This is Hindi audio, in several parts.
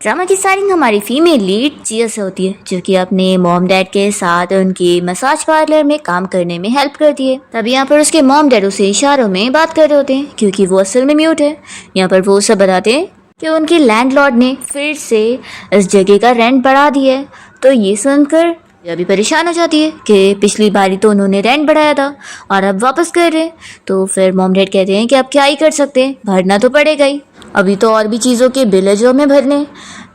ड्रामा की स्टार्टिंग हमारी फीमेल लीड जिया से होती है, जो कि अपने मॉम डैड के साथ उनकी मसाज पार्लर में काम करने में हेल्प करती है। तभी यहाँ पर उसके मॉम डैड उसे इशारों में बात कर रहे होते हैं, क्योंकि वो असल में म्यूट है। यहाँ पर वो सब बताते हैं कि उनके लैंडलॉर्ड ने फिर से इस जगह का रेंट बढ़ा दिया है। तो ये सुनकर यह भी परेशान हो जाती है कि पिछली बारी तो उन्होंने रेंट बढ़ाया था और अब वापस कर रहे हैं। तो फिर मॉम डैड कहते हैं कि अब क्या ही कर सकते हैं, भरना तो पड़ेगा ही, अभी तो और भी चीज़ों के बिल है जो हमें भरने।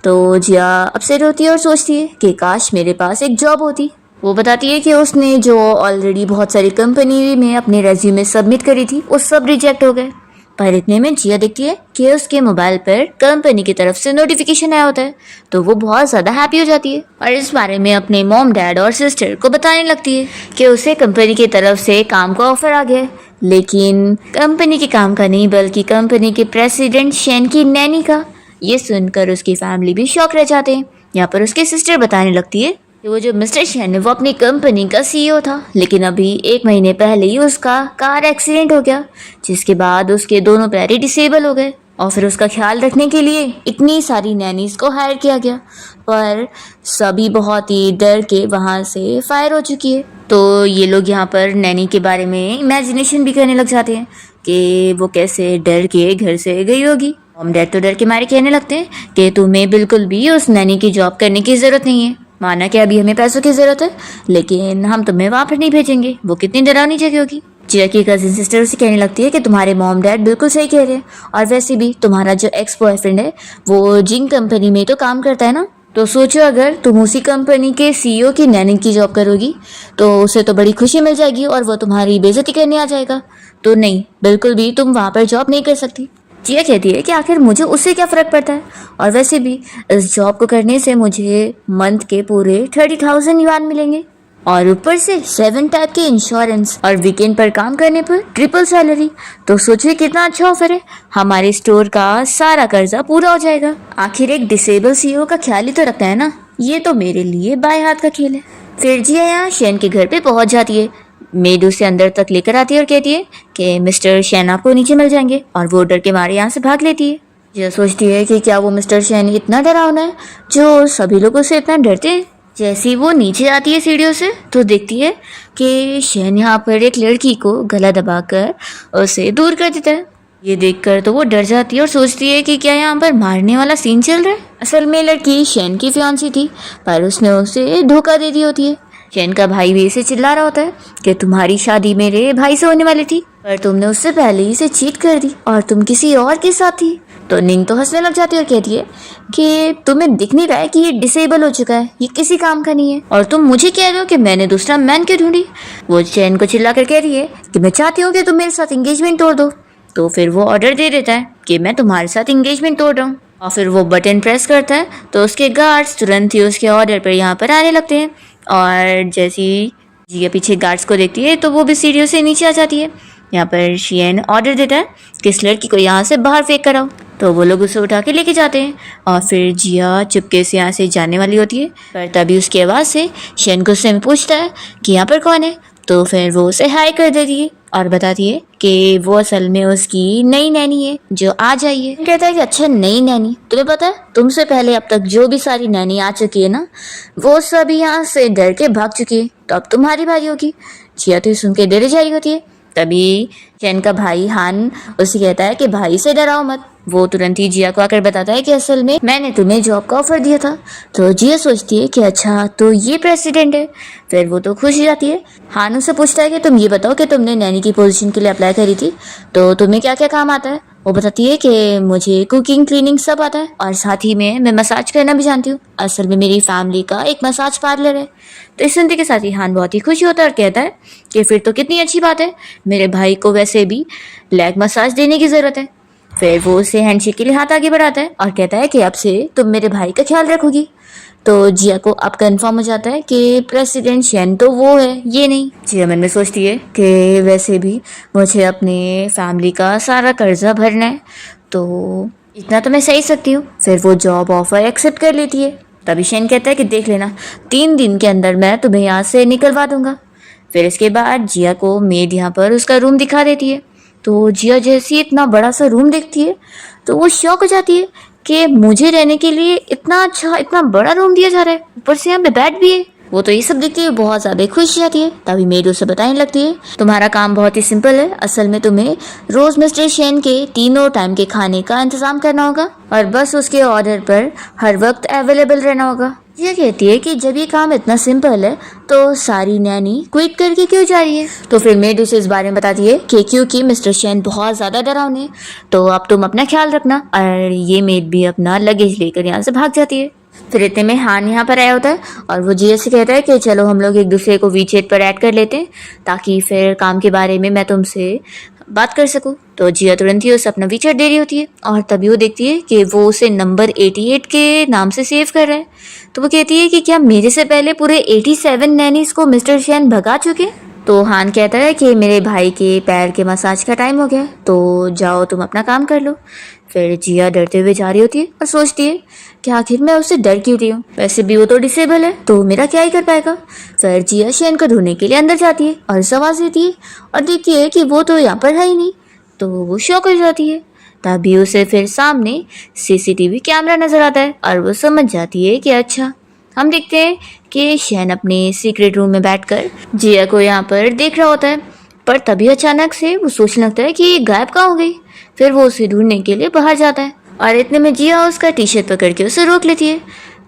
तो जिया अपसेट होती है और सोचती है कि काश मेरे पास एक जॉब होती। वो बताती है कि उसने जो ऑलरेडी बहुत सारी कंपनी में अपने रेज्यूमे सबमिट करी थी वो सब रिजेक्ट हो गए। पर इतने में जिया देखती है कि उसके मोबाइल पर कंपनी की तरफ से नोटिफिकेशन आया होता है। तो वो बहुत ज़्यादा हैप्पी हो जाती है और इस बारे में अपने मॉम डैड और सिस्टर को बताने लगती है कि उसे कंपनी की तरफ से काम का ऑफर आ गया है, लेकिन कंपनी के काम का नहीं बल्कि कंपनी के प्रेसिडेंट शेन की नैनी का। ये सुनकर उसकी फैमिली भी शॉक रह जाते हैं। यहाँ पर उसकी सिस्टर बताने लगती है कि वो जो मिस्टर शेन है वो अपनी कंपनी का सीईओ था, लेकिन अभी 1 महीने पहले ही उसका कार एक्सीडेंट हो गया, जिसके बाद उसके दोनों पैर ही डिसेबल हो गए और फिर उसका ख्याल रखने के लिए इतनी सारी नैनीज को हायर किया गया, पर सभी बहुत ही डर के वहाँ से फायर हो चुकी है। तो ये लोग यहाँ पर नैनी के बारे में इमेजिनेशन भी करने लग जाते हैं कि वो कैसे डर के घर से गई होगी। मॉम डैड तो डर के मारे कहने लगते हैं कि तुम्हें बिल्कुल भी उस नैनी की जॉब करने की ज़रूरत नहीं है। माना कि अभी हमें पैसों की ज़रूरत है, लेकिन हम तुम्हें वहाँ पर नहीं भेजेंगे, वो कितनी डरावनी जगह होगी। जिया की कजिन सिस्टर उसे कहने लगती है कि तुम्हारे मॉम डैड बिल्कुल सही कह रहे हैं, और वैसे भी तुम्हारा जो एक्स बॉयफ्रेंड है वो जिंग कंपनी में तो काम करता है ना, तो सोचो अगर तुम उसी कंपनी के सीईओ की नैनी की जॉब करोगी तो उसे तो बड़ी खुशी मिल जाएगी और वो तुम्हारी बेइज्जती करने आ जाएगा। तो नहीं, बिल्कुल भी तुम वहाँ पर जॉब नहीं कर सकती। जिया कहती है कि आखिर मुझे उससे क्या फ़र्क पड़ता है, और वैसे भी इस जॉब को करने से मुझे मंथ के पूरे 30,000 युआन मिलेंगे और ऊपर से 7 टाइप के इंश्योरेंस और वीकेंड पर काम करने पर ट्रिपल सैलरी। तो सोचिए कितना अच्छा ऑफर है, हमारे स्टोर का सारा कर्जा पूरा हो जाएगा। आखिर एक डिसेबल सीईओ का ख्याल ही तो रखता है ना, ये तो मेरे लिए बाएं हाथ का खेल है। फिर जिया यहाँ शेन के घर पे पहुंच जाती है। मेड उसे अंदर तक लेकर आती है और कहती है कि मिस्टर शेन आपको नीचे मिल जाएंगे, और वो डर के मारे यहाँ से भाग लेती है। जिया सोचती है कि क्या वो मिस्टर शेन इतना डरावना है जो सभी लोगों से इतना डरते हैं। जैसे ही वो नीचे आती है सीढ़ियों से तो देखती है कि शेन यहाँ पर एक लड़की को गला दबाकर उसे दूर कर देता है। ये देखकर तो वो डर जाती है और सोचती है कि क्या यहाँ पर मारने वाला सीन चल रहा है। असल में लड़की शेन की फियांसी थी, पर उसने उसे धोखा दे दी होती है। शेन का भाई भी इसे चिल्ला रहा होता है कि तुम्हारी शादी मेरे भाई से होने वाली थी, पर तुमने उससे पहले ही इसे चीट कर दी और तुम किसी और के साथ थी। तो निंग तो हंसने लग जाती है और कहती है कि तुम्हें दिख नहीं रहा है कि ये डिसेबल हो चुका है, ये किसी काम का नहीं है, और तुम मुझे कह रहे हो कि मैंने दूसरा मैन क्यों ढूंढी। वो शेन को चिल्ला कर कह रही है कि मैं चाहती हूँ कि तुम मेरे साथ एंगेजमेंट तोड़ दो। तो फिर वो ऑर्डर दे देता है कि मैं तुम्हारे साथ एंगेजमेंट तोड़ रहा हूँ, और फिर वो बटन प्रेस करता है तो उसके गार्ड्स तुरंत ही उसके ऑर्डर पर यहाँ पर आने लगते हैं। और जैसी जिया पीछे गार्ड्स को देखती है तो वो भी सीढ़ियों से नीचे आ जाती है। यहाँ पर शेन ऑर्डर देता है कि इस लड़की को यहाँ से बाहर फेंक कर आओ। तो वो लोग उसे उठा के लेके जाते हैं और फिर जिया चुपके से यहाँ से जाने वाली होती है, पर तभी उसकी आवाज़ से शेन गुस्से में पूछता है कि यहाँ पर कौन है। तो फिर वो उसे हाय कर देती है और बताती है कि वो असल में उसकी नई नैनी है जो आज आई है। कहता है कि अच्छा नई नैनी, तुम्हें पता है तुमसे पहले अब तक जो भी सारी नैनी आ चुकी है ना, वो सभी यहाँ से डर के भाग चुकी है, तो अब तुम्हारी बारी होगी। जिया तो सुन के डरे जा रही होती है। तभी शेन का भाई हान उसे कहता है कि भाई से डराओ मत। वो तुरंत ही जिया को आकर बताता है कि असल में मैंने तुम्हें जॉब का ऑफर दिया था। तो जिया सोचती है कि अच्छा तो ये प्रेसिडेंट है। फिर वो तो खुश हो जाती है। हान उससे पूछता है कि तुम ये बताओ कि तुमने नैनी की पोजीशन के लिए अप्लाई करी थी, तो तुम्हें क्या क्या काम आता है। वो बताती है कि मुझे कुकिंग क्लीनिंग सब आता है, और साथ ही में मैं मसाज करना भी जानती हूँ। असल में मेरी फैमिली का एक मसाज पार्लर है। तो इस सुनते के साथ ही हान बहुत ही खुश होता है और कहता है कि फिर तो कितनी अच्छी बात है, मेरे भाई को वैसे भी लेग मसाज देने की ज़रूरत है। फिर वो उसे हैंडशेक के लिए हाथ आगे बढ़ाता है और कहता है कि अब से तुम मेरे भाई का ख्याल रखोगी। तो जिया को अब कंफर्म हो जाता है कि प्रेसिडेंट शेन तो वो है, ये नहीं। जिया मन में सोचती है कि वैसे भी मुझे अपने फैमिली का सारा कर्जा भरना है, तो इतना तो मैं सही सकती हूँ। फिर वो जॉब ऑफर एक्सेप्ट कर लेती है। तभी शेन कहता है कि देख लेना 3 दिन के अंदर मैं तुम्हें यहाँ से निकलवा दूंगा। फिर इसके बाद जिया को मेड यहाँ पर उसका रूम दिखा देती है। तो जिया जैसी इतना बड़ा सा रूम देखती है तो वो शॉक हो जाती है कि मुझे रहने के लिए इतना अच्छा इतना बड़ा रूम दिया जा रहा है, ऊपर से यहाँ पे बेड भी है। वो तो ये सब देखती है बहुत ज्यादा खुश जाती है। तभी मेड उसे बताने लगती है, तुम्हारा काम बहुत ही सिंपल है, असल में तुम्हें रोज मिस्टर शेन के तीनों टाइम के खाने का इंतजाम करना होगा और बस उसके ऑर्डर पर हर वक्त अवेलेबल रहना होगा। ये कहती है कि जब ये काम इतना सिंपल है तो सारी नैनी क्विट करके क्यों जा रही है। तो फिर मेड उसे इस बारे में बताती है कि क्योंकि मिस्टर शेन बहुत ज्यादा डरावने हैं, तो अब तुम अपना ख्याल रखना। और ये मेड भी अपना लगेज लेकर यहाँ से भाग जाती है। फिर इतने में हान यहाँ पर आया होता है और वो जिया से कहता है कि चलो हम लोग एक दूसरे को वीचैट पर ऐड कर लेते हैं ताकि फिर काम के बारे में मैं तुमसे बात कर सकूं। तो जिया तुरंत ही उसे अपना वीचैट दे रही होती है और तभी वो देखती है कि वो उसे नंबर 88 के नाम से सेव कर रहा है। तो वो कहती है कि क्या मेरे से पहले पूरे 87 नैनीज को मिस्टर शेन भगा चुके। तो हान कहता है कि मेरे भाई के पैर के मसाज का टाइम हो गया, तो जाओ तुम अपना काम कर लो। फिर जिया डरते हुए जा रही होती है और सोचती है कि आखिर मैं उससे डर क्यों रही हूँ, वैसे भी वो तो डिसेबल है तो मेरा क्या ही कर पाएगा। फिर जिया शेन को ढूंढने के लिए अंदर जाती है और उसे आवाज देती है और देखती है कि वो तो यहाँ पर है ही नहीं। तो वो शॉक हो जाती है। तभी उसे फिर सामने सीसीटीवी कैमरा नजर आता है और वो समझ जाती है कि अच्छा। हम देखते हैं कि शेन अपने सीक्रेट रूम में बैठकर जिया को यहाँ पर देख रहा होता है, पर तभी अचानक से वो सोचने लगता है कि ये गायब कहाँ हो गई। फिर वो उसे ढूंढने के लिए बाहर जाता है और इतने में जिया उसका टी शर्ट पकड़ के उसे रोक लेती है।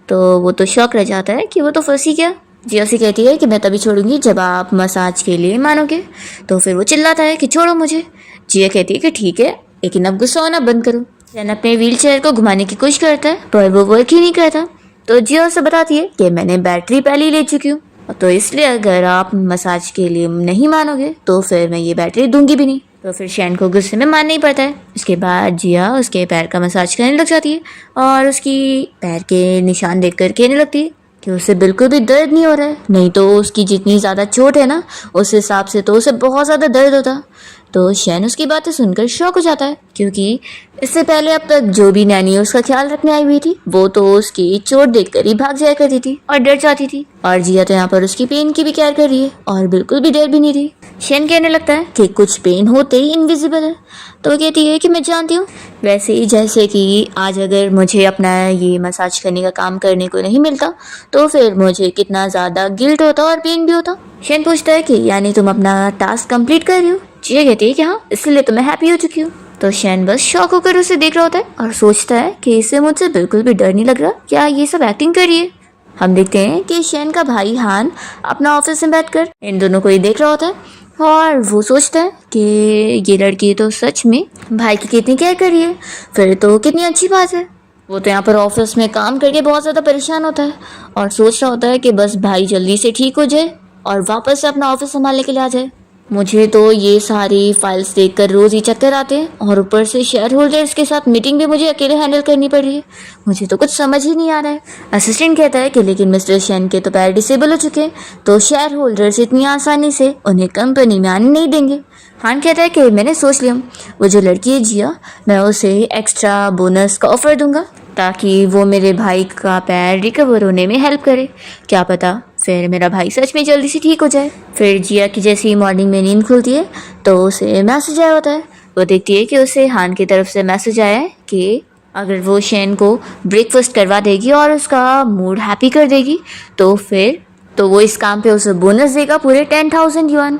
तो वो तो शौक रह जाता है कि वो तो फंसी गया। जिया से कहती है कि मैं तभी छोड़ूंगी जब आप मसाज के लिए मानोगे। तो फिर वो चिल्लाता है कि छोड़ो मुझे। जिया कहती है कि ठीक है, लेकिन अब गुस्सा होना बंद करो। शेन अपने व्हील चेयर को घुमाने की कोशिश करता है पर वो वर्क ही नहीं करता। तो जिया उसे बताती है कि मैंने बैटरी पहले ही ले चुकी हूँ, तो इसलिए अगर आप मसाज के लिए नहीं मानोगे तो फिर मैं ये बैटरी दूंगी भी नहीं। तो फिर शेन को गुस्से में मानना ही पड़ता है। उसके बाद जिया उसके पैर का मसाज करने लग जाती है और उसकी पैर के निशान देख कर कहने लगती है कि उसे बिल्कुल भी दर्द नहीं हो रहा है, नहीं तो उसकी जितनी ज़्यादा चोट है ना उस हिसाब से तो उसे बहुत ज़्यादा दर्द होता। तो शेन उसकी बातें सुनकर शॉक हो जाता है क्योंकि इससे पहले अब तक जो भी नैनी उसका ख्याल रखने आई हुई थी वो तो उसकी चोट देखकर ही भाग जाया करती थी और डर जाती थी, और जिया तो यहाँ पर उसकी पेन की भी केयर कर रही है और बिल्कुल भी डर भी नहीं रही। शेन कहने लगता है कि कुछ पेन होते ही इनविजिबल है। तो वो कहती है कि मैं जानती हूँ, वैसे ही जैसे कि आज अगर मुझे अपना ये मसाज करने का काम करने को नहीं मिलता तो फिर मुझे कितना ज़्यादा गिल्ट होता और पेन भी होता। शेन पूछता है कि यानी तुम अपना टास्क कंप्लीट कर रही हो। जिया कहती है कि हाँ, इसलिए तो मैं हैप्पी हो चुकी हूँ। तो शेन बस शॉक होकर उसे देख रहा होता है और सोचता है कि इसे मुझसे बिल्कुल भी डर नहीं लग रहा, क्या ये सब एक्टिंग कर रही है। हम देखते हैं कि शेन का भाई हान अपना ऑफिस में बैठकर इन दोनों को ही देख रहा होता है और वो सोचता है कि ये लड़की तो सच में भाई की कितनी केयर कर रही है, फिर तो कितनी अच्छी बात है। वो तो यहाँ पर ऑफिस में काम करके बहुत ज़्यादा परेशान होता है और सोच रहा होता है कि बस भाई जल्दी से ठीक हो जाए और वापस से अपना ऑफिस संभालने के लिए आ जाए। मुझे तो ये सारी फाइल्स देखकर रोज़ ही चक्कर आते हैं और ऊपर से शेयर होल्डर्स के साथ मीटिंग भी मुझे अकेले हैंडल करनी पड़ रही है, मुझे तो कुछ समझ ही नहीं आ रहा है। असिस्टेंट कहता है कि लेकिन मिस्टर शेन के तो पैर डिसेबल हो चुके हैं तो शेयर होल्डर्स इतनी आसानी से उन्हें कंपनी में आने नहीं देंगे। हान कहता है कि मैंने सोच लिया, वो जो लड़की है जिया, मैं उसे एक्स्ट्रा बोनस का ऑफर दूंगा ताकि वो मेरे भाई का पैर रिकवर होने में हेल्प करे, क्या पता फिर मेरा भाई सच में जल्दी से ठीक हो जाए। फिर जिया की जैसी मॉर्निंग में नींद खुलती है तो उसे मैसेज आया होता है। वो देखती है कि उसे हान की तरफ से मैसेज आया है कि अगर वो शेन को ब्रेकफास्ट करवा देगी और उसका मूड हैप्पी कर देगी तो फिर तो वो इस काम पे उसे बोनस देगा पूरे 10,000 युआन।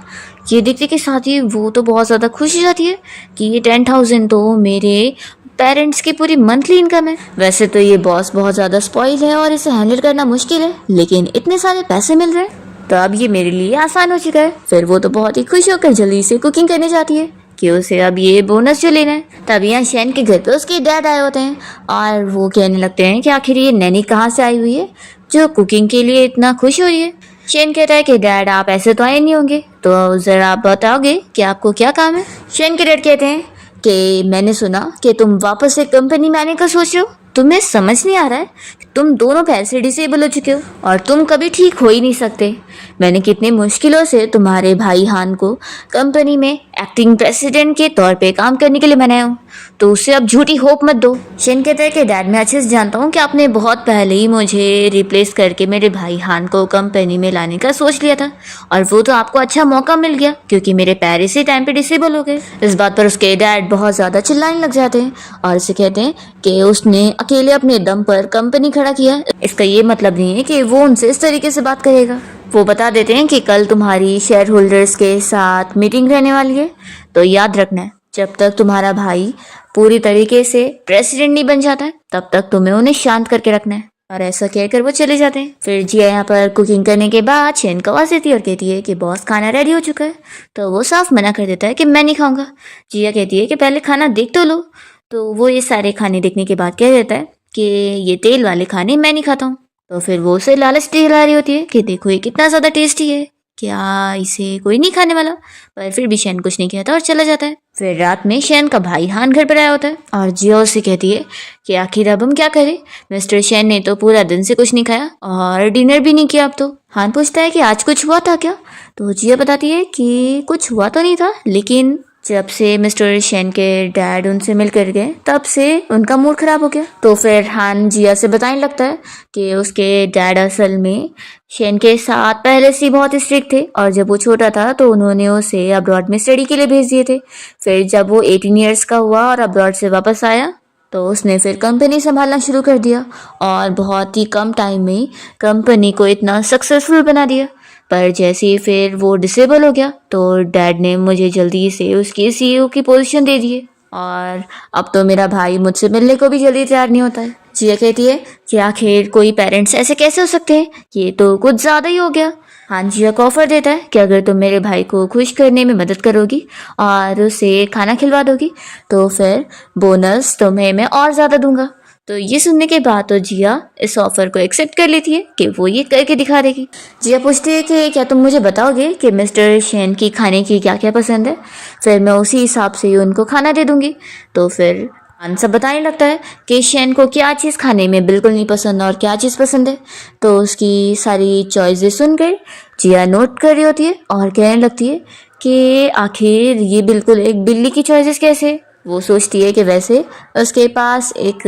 ये देखते के साथ ही वो तो बहुत ज़्यादा खुश हो जाती है कि ये 10,000 तो मेरे पेरेंट्स की पूरी मंथली इनकम है। वैसे तो ये बॉस बहुत ज़्यादा स्पॉइल है और इसे हैंडल करना मुश्किल है, लेकिन इतने सारे पैसे मिल रहे हैं तो अब ये मेरे लिए आसान हो चुका है। फिर वो तो बहुत ही खुश होकर जल्दी से कुकिंग करने जाती है कि उसे अब ये बोनस जो लेना है। तभी यहाँ शेन के घर पे उसके डैड आए होते हैं और वो कहने लगते हैं कि आखिर ये नैनी कहाँ से आई हुई है जो कुकिंग के लिए इतना खुश हो रही है। शेन कहता है कि डैड आप ऐसे तो आए नहीं होंगे, तो ज़रा आप बताओगे कि आपको क्या काम है। शेन के डैड कहते हैं कि मैंने सुना कि तुम वापस से कंपनी में आने का सोच रहे हो, तुम्हें समझ नहीं आ रहा है, तुम दोनों पैर से डिसेबल हो चुके हो और तुम कभी ठीक हो ही नहीं सकते। मैंने कितनी मुश्किलों से तुम्हारे भाई हान को कंपनी में एक्टिंग प्रेसिडेंट के तौर पे काम करने के लिए मनाया हूँ, तो उससे अब झूठी होप मत दो। शेन कहता है कि डैड, मैं अच्छे से जानता हूँ कि आपने बहुत पहले ही मुझे रिप्लेस करके मेरे भाई हान को कंपनी में लाने का सोच लिया था, और वो तो आपको अच्छा मौका मिल गया क्योंकि मेरे पैर इसी टाइम पे डिसेबल हो गए। इस बात पर उसके डैड बहुत ज़्यादा चिल्लाने लग जाते हैं और उसे कहते हैं कि उसने अकेले अपने दम पर कंपनी खड़ा किया। इसका ये मतलब नहीं है कि वो उनसे इस तरीके से बात करेगा। वो बता देते हैं कि कल तुम्हारी शेयर होल्डर्स के साथ मीटिंग रहने वाली है, तो याद रखना है जब तक तुम्हारा भाई पूरी तरीके से प्रेसिडेंट नहीं बन जाता है तब तक तुम्हें उन्हें शांत करके रखना है। और ऐसा कहकर वो चले जाते हैं। फिर जिया यहाँ पर कुकिंग करने के बाद शेन को आवाज देती है और कहती है कि बॉस खाना रेडी हो चुका है, तो वो साफ मना कर देता है कि मैं नहीं खाऊंगा। जिया कहती है कि पहले खाना देख तो लो, तो वो ये सारे खाने देखने के बाद कह देता है कि ये तेल वाले खाने मैं नहीं खाता हूँ। तो फिर वो उसे लालच दिला रही होती है कि देखो ये कितना ज़्यादा टेस्टी है, क्या इसे कोई नहीं खाने वाला। पर फिर भी शैन कुछ नहीं कहता और चला जाता है। फिर रात में शैन का भाई हान घर पर आया होता है और जिया उससे कहती है कि आखिर अब हम क्या करें, मिस्टर शैन ने तो पूरा दिन से कुछ नहीं खाया और डिनर भी नहीं किया। अब तो हान पूछता है कि आज कुछ हुआ था क्या, तो जिया बताती है कि कुछ हुआ तो नहीं था, लेकिन जब से मिस्टर शैन के डैड उनसे मिल कर गए तब से उनका मूड खराब हो गया। तो फिर हान जिया से बताने लगता है कि उसके डैड असल में शैन के साथ पहले से बहुत स्ट्रिक्ट थे और जब वो छोटा था तो उन्होंने उसे अब्रॉड में स्टडी के लिए भेज दिए थे। फिर जब वो 18 ईयर्स का हुआ और अब्रॉड से वापस आया तो उसने फिर कंपनी संभालना शुरू कर दिया और बहुत ही कम टाइम में कंपनी को इतना सक्सेसफुल बना दिया। पर जैसे ही फिर वो डिसेबल हो गया तो डैड ने मुझे जल्दी से उसकी सीईओ की पोजीशन दे दी है और अब तो मेरा भाई मुझसे मिलने को भी जल्दी तैयार नहीं होता है। जिया कहती है कि आखिर कोई पेरेंट्स ऐसे कैसे हो सकते हैं, ये तो कुछ ज़्यादा ही हो गया। हाँ, जिया को ऑफर देता है कि अगर तुम मेरे भाई को खुश करने में मदद करोगी और उसे खाना खिलवा दोगी तो फिर बोनस तुम्हें मैं और ज़्यादा दूंगा। तो ये सुनने के बाद तो जिया इस ऑफर को एक्सेप्ट कर लेती है कि वो ये करके दिखा देगी। जिया पूछती है कि क्या तुम मुझे बताओगे कि मिस्टर शैन की खाने की क्या क्या पसंद है, फिर मैं उसी हिसाब से उनको खाना दे दूंगी। तो फिर हान सब बताने लगता है कि शैन को क्या चीज़ खाने में बिल्कुल नहीं पसंद और क्या चीज़ पसंद है। तो उसकी सारी चॉइसेस सुनकर जिया नोट कर रही होती है और कहने लगती है कि आखिर ये बिल्कुल एक बिल्ली की चॉइसेस कैसे। वो सोचती है कि वैसे उसके पास एक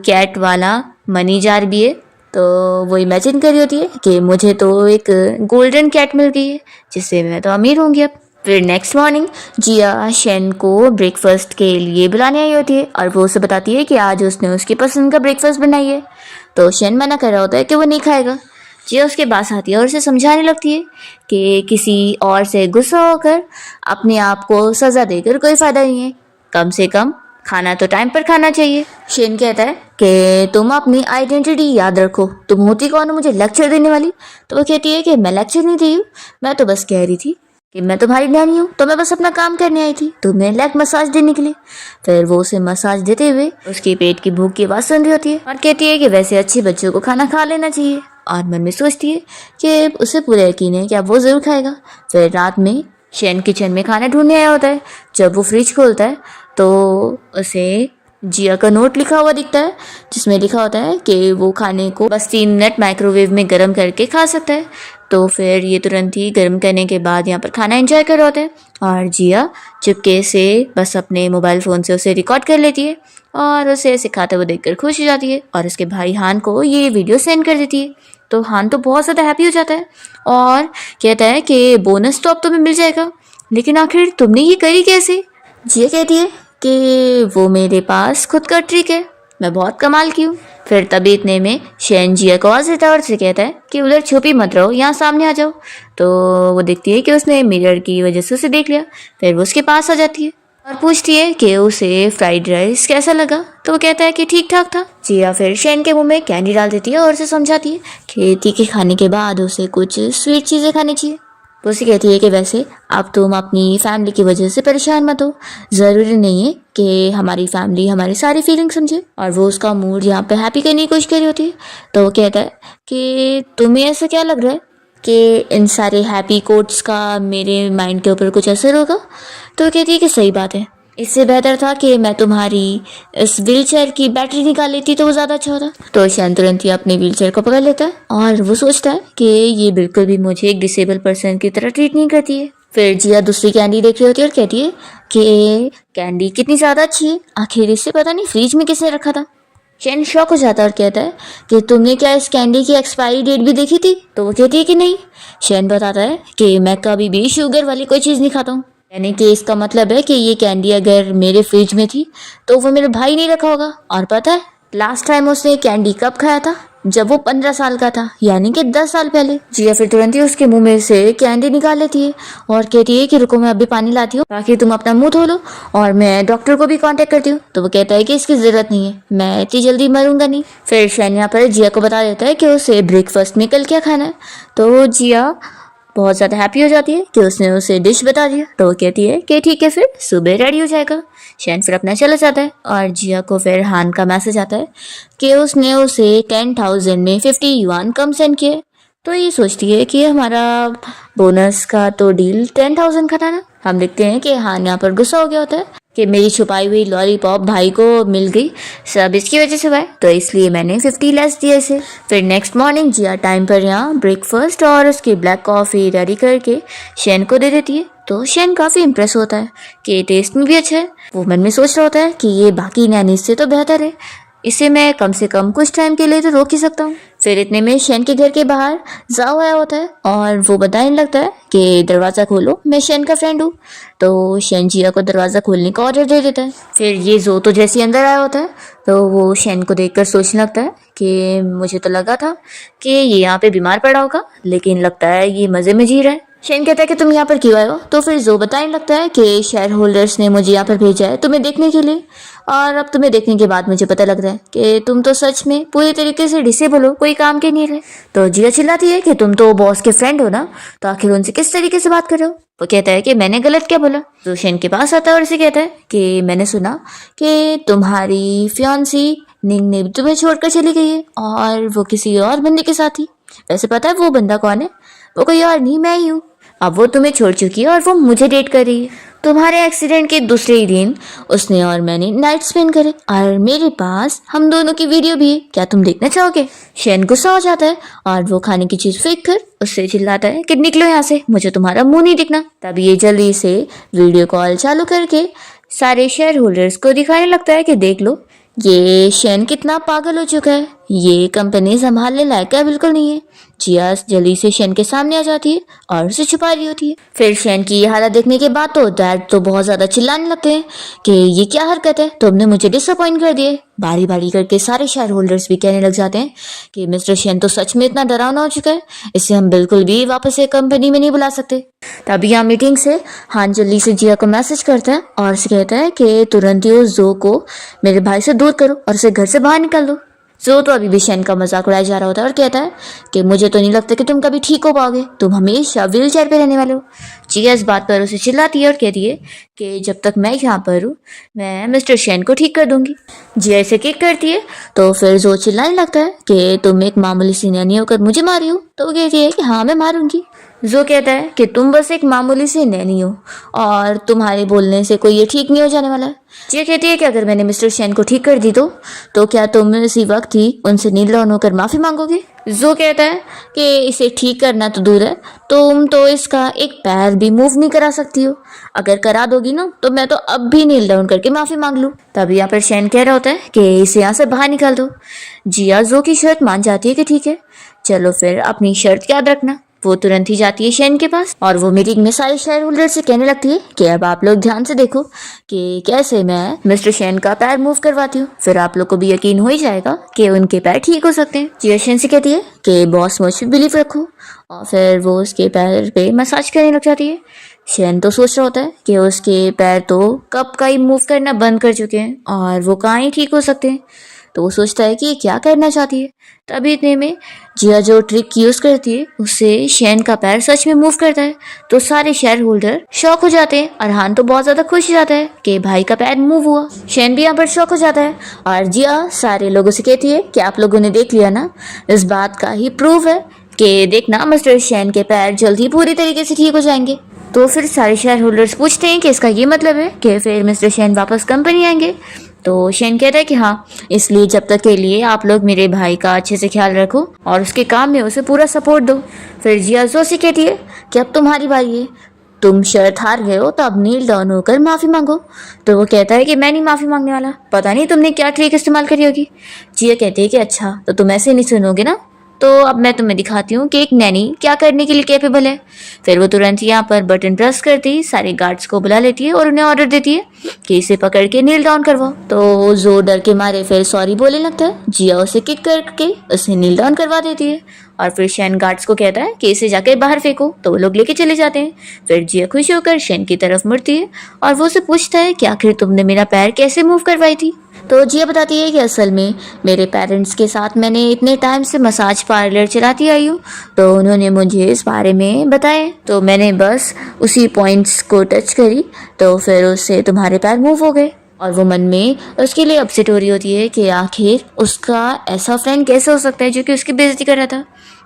कैट वाला मनी जार भी है, तो वो इमेजिन कर रही होती है कि मुझे तो एक गोल्डन कैट मिल गई है जिससे मैं तो अमीर होंगी अब। फिर नेक्स्ट मॉर्निंग जिया शैन को ब्रेकफास्ट के लिए बुलाने आई होती है और वो उसे बताती है कि आज उसने उसकी पसंद का ब्रेकफास्ट बनाई है। तो शैन मना कर रहा होता है कि वो नहीं खाएगा। जिया उसके पास आती है और उसे समझाने लगती है कि किसी और से गुस्सा होकर अपने आप को सज़ा देकर कोई फ़ायदा नहीं है, कम से कम खाना तो टाइम पर खाना चाहिए। शेन कहता है कि तुम अपनी आइडेंटिटी याद रखो, तुम होती कौन हो मुझे लेक्चर देने वाली। तो वो कहती है कि मैं लेक्चर नहीं दी हूँ, मैं तो बस कह रही थी कि मैं तुम्हारी नैनी हूँ, तो मैं बस अपना काम करने आई थी तुम्हें लेग मसाज देने के लिए। फिर वो उसे मसाज देते हुए उसके पेट की भूख की आवाज़ सुन रही होती है और कहती है कि वैसे अच्छे बच्चों को खाना खा लेना चाहिए, और मन में सोचती है कि उसे पूरा यकीन है कि अब वो ज़रूर खाएगा। फिर रात में शैन किचन में खाना ढूंढने आया होता है। जब वो फ्रिज खोलता है तो उसे जिया का नोट लिखा हुआ दिखता है जिसमें लिखा होता है कि वो खाने को बस 3 मिनट माइक्रोवेव में गर्म करके खा सकता है। तो फिर ये तुरंत ही गर्म करने के बाद यहाँ पर खाना एंजॉय कर रहे होते हैं और जिया चुपके से बस अपने मोबाइल फ़ोन से उसे रिकॉर्ड कर लेती है और उसे ऐसे खाते हुए देखकर खुश हो जाती है और उसके भाई हान को ये वीडियो सेंड कर देती है। तो हान तो बहुत ज़्यादा हैप्पी हो जाता है और कहता है कि बोनस तो अब तुम्हें मिल जाएगा, लेकिन आखिर तुमने ये करी कैसे। जिया कहती है कि वो मेरे पास खुद का ट्रिक है, मैं बहुत कमाल की हूँ। फिर तभी इतने में शैन जिया को आवाज़ देता है और उसे कहता है कि उधर छुपी मत रहो, यहाँ सामने आ जाओ। तो वो देखती है कि उसने मिरर की वजह से उसे देख लिया। फिर वो उसके पास आ जाती है और पूछती है कि उसे फ्राइड राइस कैसा लगा। तो वो कहता है कि ठीक ठाक था। जिया फिर शैन के मुंह में कैंडी डाल देती है और उसे समझाती है कि तीखे खाने के बाद उसे कुछ स्वीट चीज़ें खानी चाहिए। वो उसे कहती है कि वैसे अब तुम अपनी फैमिली की वजह से परेशान मत हो, ज़रूरी नहीं है कि हमारी फैमिली हमारी सारी फीलिंग समझे। और वो उसका मूड यहाँ पे हैप्पी करने की कोशिश कर रही होती है। तो वो कहता है कि तुम्हें ऐसा क्या लग रहा है कि इन सारे हैप्पी कोट्स का मेरे माइंड के ऊपर कुछ असर होगा। तो वो कहती है कि सही बात है, इससे बेहतर था कि मैं तुम्हारी इस व्हीलचेयर की बैटरी निकाल लेती तो वो ज़्यादा अच्छा होता। तो शैन तुरंत ही अपने व्हीलचेयर को पकड़ लेता है और वो सोचता है कि ये बिल्कुल भी मुझे एक डिसेबल पर्सन की तरह ट्रीट नहीं करती है। फिर जिया दूसरी कैंडी देख रही होती है और कहती है कि कैंडी कितनी ज़्यादा अच्छी है, आखिर इसे पता नहीं फ्रिज में किसने रखा था। शैन शॉक हो जाता है और कहता है कि तुमने क्या इस कैंडी की एक्सपायरी डेट भी देखी थी? तो वो कहती है कि नहीं। शैन बताता है कि मैं कभी भी शुगर वाली कोई चीज़ नहीं खाता हूँ, यानी कि इसका मतलब है कि ये कैंडी अगर मेरे फ्रिज में थी तो वो मेरे भाई नहीं रखा होगा। और पता है लास्ट टाइम उसने कैंडी कब खाया था? जब वो 15 साल का था, यानी कि 10 साल पहले। जिया फिर तुरंत ही उसके मुंह में से कैंडी निकाल लेती है और कहती है कि रुको मैं अभी पानी लाती हूँ ताकि तुम अपना मुंह धो लो और मैं डॉक्टर को भी कांटेक्ट करती हूँ। तो वो कहता है कि इसकी जरूरत नहीं है, मैं इतनी जल्दी मरूंगा नहीं। फिर शैन यहाँ पर जिया को बता देता है कि उसे ब्रेकफास्ट में कल क्या खाना है। तो जिया बहुत ज़्यादा हैप्पी हो जाती है कि उसने उसे डिश बता दिया। तो वो कहती है कि ठीक है फिर सुबह रेडी हो जाएगा। शैन फिर अपना चला जाता है और जिया को फिर हान का मैसेज आता है कि उसने उसे 10,000 में 50 युआन कम सेंड किए। तो ये सोचती है कि हमारा बोनस का तो डील 10,000 का था ना। हम देखते हैं कि हान यहाँ पर गुस्सा हो गया होता है कि मेरी छुपाई हुई लॉलीपॉप भाई को मिल गई, सब इसकी वजह से हुआ है, तो इसलिए मैंने 50 लेस दिए इसे। फिर नेक्स्ट मॉर्निंग जिया टाइम पर यहाँ ब्रेकफास्ट और उसकी ब्लैक कॉफ़ी रेडी करके शैन को दे देती है। तो शैन काफ़ी इम्प्रेस होता है कि टेस्ट में भी अच्छा है। वो मन में सोच रहा होता है कि ये बाकी नैनी से तो बेहतर है, इसे मैं कम से कम कुछ टाइम के लिए तो रोक ही सकता हूँ। फिर इतने में शैन के घर के बाहर जाओ आया होता है और वो बताने लगता है कि दरवाज़ा खोलो, मैं शैन का फ्रेंड हूँ। तो शैन जिया को दरवाज़ा खोलने का ऑर्डर दे देता है। फिर ये जो तो जैसे ही अंदर आया होता है तो वो शैन को देखकर सोचने लगता है कि मुझे तो लगा था कि ये यहाँ पे बीमार पड़ा होगा, लेकिन लगता है ये मज़े में जी रहा है। शैन कहता है कि तुम यहाँ पर क्यों आए हो? तो फिर जो बताने लगता है कि शेयर होल्डर्स ने मुझे यहाँ पर भेजा है तुम्हें देखने के लिए, और अब तुम्हें देखने के बाद मुझे पता लग रहा है कि तुम तो सच में पूरी तरीके से डिसेबल हो, कोई काम के नहीं रहे। तो जिया चिल्लाती है कि तुम तो बॉस के फ्रेंड हो ना, तो आखिर उनसे किस तरीके से बात कर रहे हो? वो कहता है कि मैंने गलत क्या बोला। तो शैन के पास आता है और इसे कहता है कि मैंने सुना कि तुम्हारी फियांसी निंग ने भी तुम्हें छोड़कर चली गई है और वो किसी और बंदे के साथ ही। वैसे पता है वो बंदा कौन है? वो कोई और नहीं, मैं ही हूँ। अब वो तुम्हें छोड़ चुकी है और वो मुझे डेट कर रही है। तुम्हारे एक्सीडेंट के दूसरे ही दिन उसने और मैंने नाइट स्पेंड करे और मेरे पास हम दोनों की वीडियो भी है, क्या तुम देखना चाहोगे? शैन गुस्सा हो जाता है और वो खाने की चीज फेंक कर उससे चिल्लाता है कि निकलो यहाँ से, मुझे तुम्हारा मुंह नहीं दिखना। तब ये जल्दी से वीडियो कॉल चालू करके सारे शेयर होल्डर्स को दिखाने लगता है कि देख लो ये शैन कितना पागल हो चुका है, ये कंपनी संभालने लायक है बिल्कुल नहीं है। जिया जल्दी से शैन के सामने आ जाती है और उसे छुपा रही होती है। फिर शैन की ये हालत देखने के बाद तो डैड तो बहुत ज्यादा चिल्लाने लगते हैं कि ये क्या हरकत है, तुमने मुझे डिसअपॉइंट कर दिए। बारी बारी करके सारे शेयर होल्डर्स भी कहने लग जाते हैं कि मिस्टर शैन तो सच में इतना डरावना हो चुका है, इसे हम बिल्कुल भी वापस से कंपनी में नहीं बुला सकते। तभी यहाँ मीटिंग से हान जल्दी से जिया को मैसेज करता है और उसे कहता है कि तुरंत ही उस जो को मेरे भाई से दूर करो और उसे घर से बाहर निकाल दो। जो तो अभी भी शैन का मजाक उड़ाया जा रहा होता है और कहता है कि मुझे तो नहीं लगता कि तुम कभी ठीक हो पाओगे, तुम हमेशा व्हील चेयर पे रहने वाले हो। जिया इस बात पर उसे चिल्लाती है और कहती है कि जब तक मैं यहाँ पर हूँ मैं मिस्टर शैन को ठीक कर दूंगी। जिया इसे किक करती है तो फिर जो चिल्लाने लगता है कि तुम एक मामूली सी नैनी होकर मुझे मारी हो। तो वो कहती है कि हाँ मैं मारूंगी। जो कहता है कि तुम बस एक मामूली सी नैनी हो और तुम्हारे बोलने से कोई ये ठीक नहीं हो जाने वाला है। जिया कहती है कि अगर मैंने मिस्टर शैन को ठीक कर दी तो क्या तुम इसी वक्त ही उनसे नील डाउन होकर माफी मांगोगे? जो कहता है कि इसे ठीक करना तो दूर है, तुम तो इसका एक पैर भी मूव नहीं करा सकती हो, अगर करा दोगी ना तो मैं तो अब भी नील डाउन करके माफी मांग लूं। तभी यहाँ पर शैन कह रहा होता है कि इसे यहाँ से बाहर निकाल दो। जिया जो की शर्त मान जाती है कि ठीक है चलो फिर अपनी शर्त याद रखना। वो तुरंत ही जाती है शैन के पास और वो मीटिंग में सारे शेयर होल्डर से कहने लगती है कि अब आप लोग ध्यान से देखो कि कैसे मैं मिस्टर शैन का पैर मूव करवाती हूँ, फिर आप लोग को भी यकीन हो ही जाएगा कि उनके पैर ठीक हो सकते हैं। जिया शैन से कहती है कि बॉस मुझ पे बिलीव रखो और फिर वो उसके पैर पे मसाज करने लग जाती है। शैन तो सोच रहा होता है कि उसके पैर तो कब का ही मूव करना बंद कर चुके हैं और वो कहाँ ही ठीक हो सकते हैं। तो वो सोचता है कि ये क्या करना चाहती है। तभी इतने में जिया जो ट्रिक यूज करती है उससे शैन का पैर सच में मूव करता है। तो सारे शेयर होल्डर शॉक हो जाते हैं और हान तो बहुत ज्यादा खुश हो जाता है कि भाई का पैर मूव हुआ। शैन भी यहाँ पर शॉक हो जाता है और जिया सारे लोगों से कहती है कि आप लोगों ने देख लिया ना, इस बात का ही प्रूफ है कि देखना मिस्टर शैन के पैर जल्द ही पूरी तरीके से ठीक हो जाएंगे। तो फिर सारे शेयर होल्डर्स पूछते हैं कि इसका ये मतलब है कि फिर मिस्टर शेन वापस कंपनी आएंगे। तो शेन कहता है कि हाँ, इसलिए जब तक के लिए आप लोग मेरे भाई का अच्छे से ख्याल रखो और उसके काम में उसे पूरा सपोर्ट दो। फिर जिया जोशी कहती है कि अब तुम्हारी बारी है, तुम शर्त हार गए हो तो अब नील डाउन होकर माफी मांगो। तो वो कहता है कि मैं नहीं माफी मांगने वाला, पता नहीं तुमने क्या ट्रिक इस्तेमाल करी होगी। जिया कहती है कि अच्छा, तो तुम ऐसे नहीं सुनोगे ना, तो अब मैं तुम्हें दिखाती हूँ कि एक नैनी क्या करने के लिए कैपेबल है। फिर वो तुरंत यहाँ पर बटन प्रेस करती सारे गार्ड्स को बुला लेती है और उन्हें ऑर्डर देती है कि इसे पकड़ के नील डाउन करवाओ। तो जोर डर के मारे फिर सॉरी बोलने लगता है। जिया उसे किक करके उसे नील डाउन करवा देती है और फिर शेन गार्ड्स को कहता है कि इसे जाकर बाहर फेंको। तो वो लोग लेके चले जाते हैं। फिर जिया खुश होकर शेन की तरफ मुड़ती है और वो उसे पूछता है कि आखिर तुमने मेरा पैर कैसे मूव करवाई थी। तो जिया बताती है कि असल में मेरे पेरेंट्स के साथ मैंने इतने टाइम से मसाज पार्लर चलाती आई हूँ, तो उन्होंने मुझे इस बारे में बताया, तो मैंने बस उसी पॉइंट्स को टच करी तो फिर उससे तुम्हारे पैर मूव हो गए। और वो मन में उसके लिए अपसेट हो रही होती है कि आखिर उसका ऐसा फ्रेंड कैसे हो सकता है जो कि उसकी बेइज्जती कर रहा था।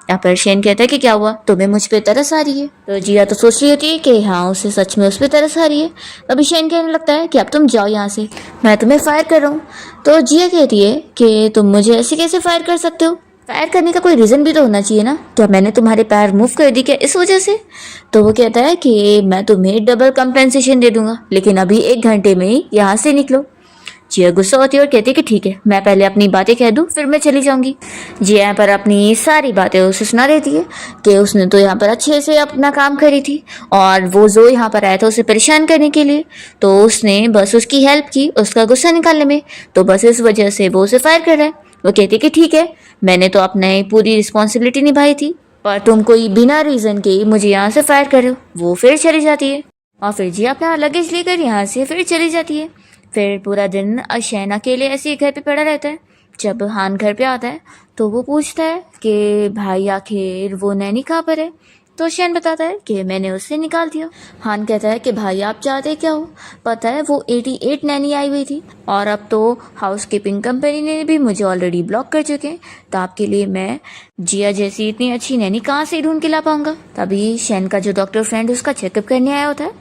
यहाँ पर शेन कहता है कि क्या हुआ, तुम्हें मुझ पे तरस आ रही है। तो जिया तो सोच रही होती है कि हाँ, उसे सच में उस पर तरस आ रही है। अभी शेन कहने लगता है कि अब तुम जाओ यहाँ से, मैं तुम्हें फायर कर रहा हूँ। तो जिया कहती है कि तुम मुझे ऐसे कैसे फायर कर सकते हो, फायर करने का कोई रीज़न भी तो होना चाहिए ना, क्या मैंने तुम्हारे पैर मूव कर दी क्या इस वजह से। तो वो कहता है कि मैं तुम्हें डबल कंपेंसेशन दे दूंगा, लेकिन अभी 1 घंटे में ही यहाँ से निकलो। जिया गुस्सा होती है और कहती है कि ठीक है, मैं पहले अपनी बातें कह दूं फिर मैं चली जाऊंगी। जिया यहाँ पर अपनी सारी बातें उसे सुना देती है कि उसने तो यहाँ पर अच्छे से अपना काम करी थी और वो जो यहाँ पर आया था उसे परेशान करने के लिए, तो उसने बस उसकी हेल्प की उसका गुस्सा निकालने में, तो बस इस वजह से वो उसे फायर कर रहा है। वो कहती है कि ठीक है, मैंने तो अपने पूरी रिस्पॉन्सिबिलिटी निभाई थी, पर तुम कोई बिना रीज़न के मुझे यहाँ से फायर कर रहे हो। वो फिर चली जाती है और फिर जिया अपना लगेज लेकर यहाँ से फिर चली जाती है। फिर पूरा दिन शेन अकेले ऐसे ही घर पे पड़ा रहता है। जब हान घर पे आता है तो वो पूछता है कि भाई आखिर वो नैनी कहाँ पर है। तो शेन बताता है कि मैंने उससे निकाल दिया। हान कहता है कि भाई आप चाहते क्या हो, पता है वो 88 नैनी आई हुई थी और अब तो हाउस कीपिंग कंपनी ने भी मुझे ऑलरेडी ब्लॉक कर चुके हैं, तो आपके लिए मैं जिया जैसी इतनी अच्छी नैनी कहाँ से ढूंढ के ला पाऊंगा। तभी शेन का जो डॉक्टर फ्रेंड उसका चेकअप करने आया होता है,